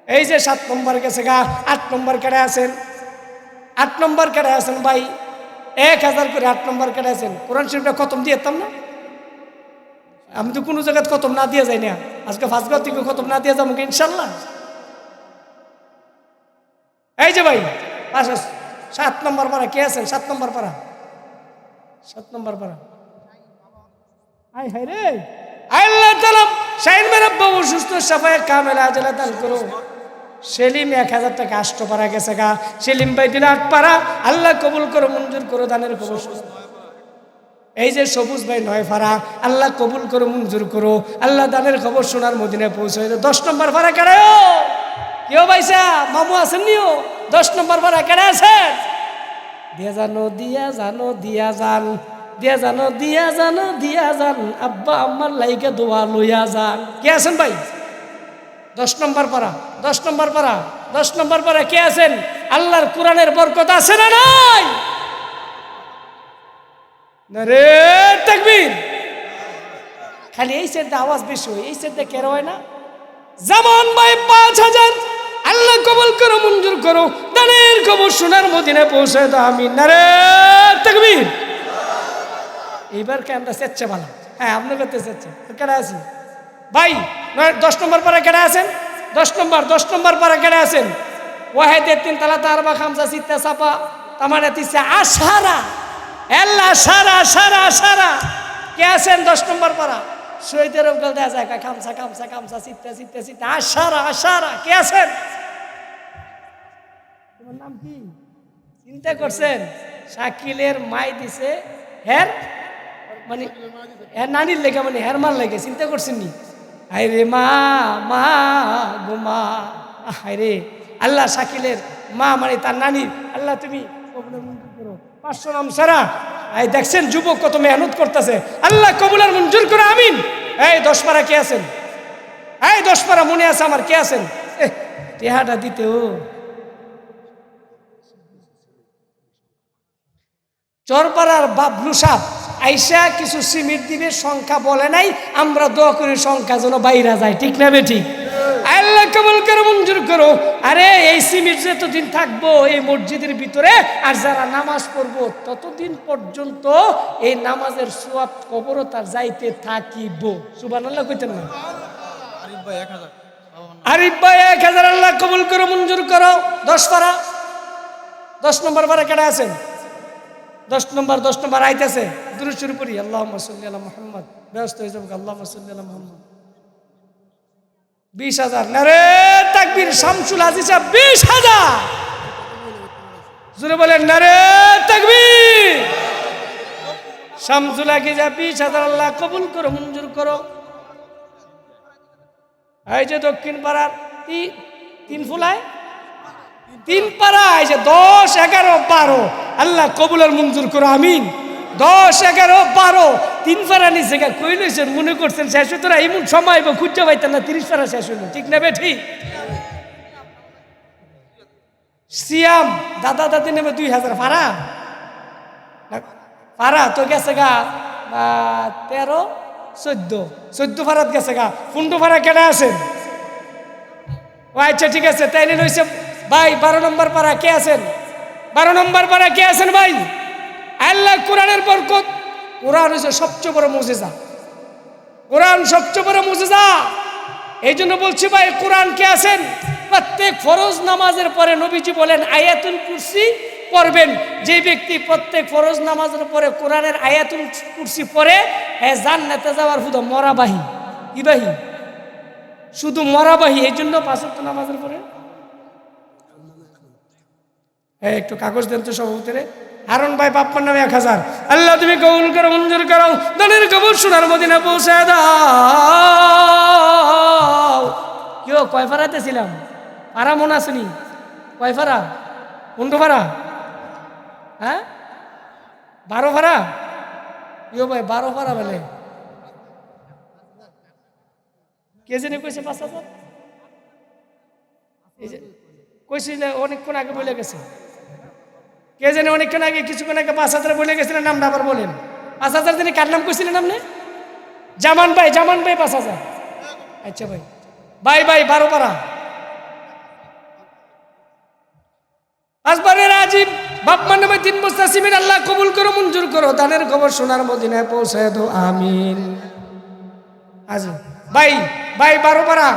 এই যে 7 নম্বর গেছে গা। 8 নম্বর কেডা আছেন? 8 নম্বর কেডা আছেন ভাই? 1,000 করে 8 নম্বর কেডা আছেন? কোরআন শরীফটা খতম দিয়ে যেতাম না, আমি তো কোনো জায়গায় খতম না দিয়ে যাই না, আজকে ফাঁসগাঁও থেকে খতম না দিয়ে যাবো ইনশাল্লাহ। এই যে ভাই 7 নম্বর পারা কে আছেন? 7 নম্বর পারা, 7 নম্বর পারা। আই হাই রে, আল্লাহ তাআলা শাইন মেরা বাবু সুস্থ সাফায়ে কামেলা আজলা দান করো। সেলিম 1,000 টাকা 8 পারা গেছে গা। সেলিম ভাই দিলে 8 পারা, আল্লাহ কবুল করো মঞ্জুর করো। দানের কবুল। এই যে সবুজ ভাই 9 পারা, আল্লাহ কবুল করো মঞ্জুর করো। আল্লাহ দানের খবর সোনার মদিনায় পৌঁছে। 10 নম্বর পারা কেড়াও কেউ ভাইসা মামু আছেন নিও? 10 নম্বর পারা কেড়ে আছেন? দিয়া জানো দিয়া জানো দিয়া যান, দিয়া জানো দিয়া জানো দিয়া যান, আব্বা আম্মার লাইকে দোয়া লইয়া যান। কে আছেন ভাই? 10 নম্বর পারা, 10 নম্বর পারা, 10 নম্বর পারা কে আছেন? আল্লাহর কোরআনের বরকত আছে না নাই? নারে তাকবীর। খালি এই সাইডে আওয়াজ বেশি হয়, এই সাইডে কেন হয় না? জামান ভাই 5,000, আল্লাহ কবুল করো মঞ্জুর করো। দানের খবর সোনার মদিনায় পৌঁছে দাও। আমিন। নারে তাকবীর। এইবার কে আমরা চেচ্ছে ভালো। হ্যাঁ, আপনি করতে চেচ্ছে কেডা আছি ভাই? 10 নম্বর পারা কেডা আছেন? 10 নম্বর পারা কেডা আছেন? ওয়াহেদে 3 তালাতা আরবা খামসা সিত্তা সাপা তামানে তিসা আশারা, আল্লাহ সারা সারা সারা। কে আছেন 10 নম্বর পারা? শহীদের রবগাল দেয়া যায় খামসা খামসা খামসা সিত্তা সিত্তা সিত্তা আশারা আশারা। কে আছেন? তোমার নাম কি? চিন্তা করছেন? শাকিলের মাই দিছে হের, মানে হের নানির লেগে, মানে হের মার লেগে। চিন্তা করছেন নি? হাই রে মা মা গো মা, হাই রে আল্লাহ শাকিলের মা মানে তার নানির, আল্লাহ তুমি 500 নাম সারা। এই দেখছেন যুবক কত মেহনত করতেছে, আল্লাহ কবুলার মঞ্জুর করে। আমিন। এই 10 পারা কে আছেন? এই 10 পারা মনে আছে আমার? কে আছেন? টেহাটা দিতে ও চরপাড়ার বাবলু সাপ আইসা কিছু সিমেন্ট দিবে, সংখ্যা বলে নাই, আমরা দোয়া করি সংখ্যা যেন বাইরা যায়। ঠিক না বে ঠিক? আল্লাহ কবুল করো মঞ্জুর করো। আরে এই সিমেন্ট যতদিন থাকবো এই মসজিদের ভিতরে, আর যারা নামাজ পড়বো ততদিন পর্যন্ত এই নামাজের সওয়াব কবরও তার যাইতে থাকিব। সুবহানাল্লাহ কইতেন না? আরিফ ভাই 1,000, আল্লাহ কবুল করো মঞ্জুর করো। 10 পারা, 10 নম্বর পারা কেডা আছেন? 10 নম্বর আইতেছে। দুরূদ শরীফ পড়ি। আল্লাহুম্মা সাল্লি আলা মুহাম্মদ। ব্যস্ত হয়ে যাবো। আল্লাহুম্মা সাল্লি আলা মুহাম্মদ। 20,000 নারে তাকবীর। শামসুল আজিজ সাহেব 20,000। জোরে বলেন নারে তাকবীর। শামসুল আজিজ 20,000 আল্লাহ কবুল করো, মঞ্জুর করো। এই যে দক্ষিণ পাড়ার তিন ফুলায় 3 পাড়া, এই যে 10, 11, 12 আল্লাহ কবুল আর মঞ্জুর করো, আমিন। 10, 11, 12 3 পাড়া নিচে কই লইছেন, মনে করছেন শেষ হতো না, এমন সময় খুঁজে পাইতেন না, 30 পাড়া শেষ হইল, ঠিক না বেঠি? সিয়াম দাদা দাদি নেবে 2,000 পাড়া, পাড়া তো গেছে গা 13, 14 পাড়াত গেছে গা। 15 পাড়া কেটে আছেন? ও আচ্ছা ঠিক আছে, তাইলে লইছে ভাই 12 নম্বর পাড়া কে আছেন? 12 নম্বর পাড়া কে আছেন ভাই? আল্লাহ কোরআনের বরকত। কোরআন হচ্ছে সবচেয়ে বড় মুজিজা, কোরআন সবচেয়ে বড় মুজিজা। এই জন্য বলছি ভাই, কোরআন কে আছেন? প্রত্যেক ফরজ নামাজের পরে নবীজি বলেন আয়াতুল কুরসি পড়বেন। যে ব্যক্তি প্রত্যেক ফরজ নামাজের পরে কোরআনের আয়াতুল কুরসি পড়ে, জান্নাতে যাওয়ার শুধু মরাবাহী। কি বাহী? শুধু মরাবাহী। এই জন্য 5 ওয়াক্ত নামাজের পরে একটু কাগজ দেন তো সভাপতিরে। হারুন ভাই বাপ্পার নামে 1000। আল্লাহ তুমি কবুল করো, মঞ্জুর করো, দানের কবর সোনার মদিনা পৌঁছে দাও। কেউ কয় ফারাতে ছিলাম? পারা মনে আসেনি? কয় ফারা? 15 ফারা? হ্যাঁ 12 ফারা? ইয়ো ভাই 12 ফারা বলে কে জানি কইছে 5,000। এই যে কইছি অনেকক্ষণ আগে বলে গেছে, কে জানি অনেকক্ষণ আগে, কিছুক্ষণ আগে 5,000 বলে গেছিলেন, নামটা আবার বলেন। 5,000 যিনি কার নাম কইছিলেন আপনি? জামান ভাই, জামান ভাই 5,000। আচ্ছা ভাই, ভাই ভাই 12 পারা। আসবারের আজিব বাপমার নামে 3 বস্তা সিমেন্ট আল্লাহ কবুল করো, মঞ্জুর করো, দানের খবর সোনার মদিনায় পৌঁছায় দাও, আমিন। আজি ভাই ভাই 12 পারা,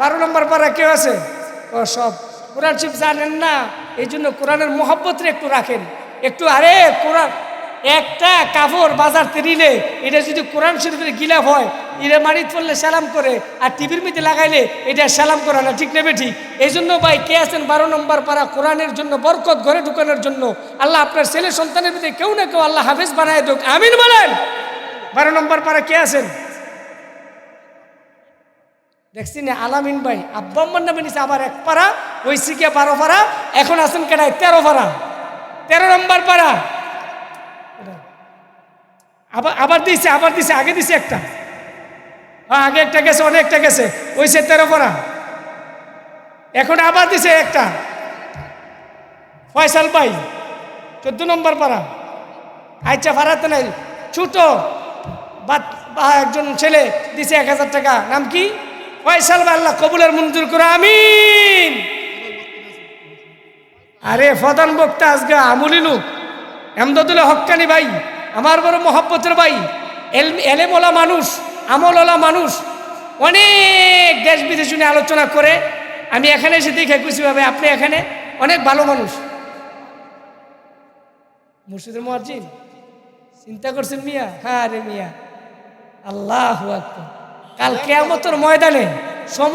12 নম্বর পারা কেউ আছে? ও সব কোরআন শরীফ জানেন না, এই জন্য কোরআনের মহব্বত একটু রাখেন একটু। আরে কোরআন একটা কাপড় বাজারতে নিলে এটা যদি কোরআন শরীফের গিলাফ হয়, এটা মারিত পড়লে সালাম করে, আর টিভির মধ্যে লাগাইলে এটা সালাম করে না, ঠিক নেবে ঠিক? এই জন্য ভাই কে আছেন 12 নম্বর পারা কোরআনের জন্য, বরকত ঘরে ঢুকানোর জন্য? আল্লাহ আপনার ছেলে সন্তানের ভিতরে কেউ না কেউ আল্লাহ হাফেজ বানায় দেখ, আমিন বলেন। 12 নম্বর পারা কে আছেন? দেখছি না আলামিন ভাই আব্বা আম্মার নামে নিচে আবার 1 পারা, ওই শিখে 12 পারা, এখন আছেন কেনায় 13 পারা, 13 নম্বর পারা। আবার দিছে, আগে দিছে একটা, আগে একটা গেছে, অনেকটা গেছে, ওইসে 13 পারা, এখন আবার দিছে একটা। ফয়সাল ভাই 14 নম্বর পারা। আচ্ছা পারাতে নাই, ছোট বা একজন ছেলে দিছে 1000 টাকা, নাম কি? ফয়সাল ভাই, আল্লাহ কবুলের মঞ্জুর করো, আমিন। আরে প্রধান বক্তা আজকে আমুলি লোক, এমদাদুল্লাহ হক্কানি ভাই, আমার বড় মহব্বতের ভাই, এলেমওয়ালা মানুষ, আমলওয়ালা মানুষ, অনেক দেশ বিদেশ নিয়ে আলোচনা করে। আমি এখানে এসে দেখে খুশি ভাবে আপনি এখানে অনেক ভালো মানুষ। মুর্শিদের মুয়াজ্জিন চিন্তা করছেন মিয়া? হ্যাঁ রে মিয়া, আল্লাহু আকবার। কাল কিয়ামতের ময়দানে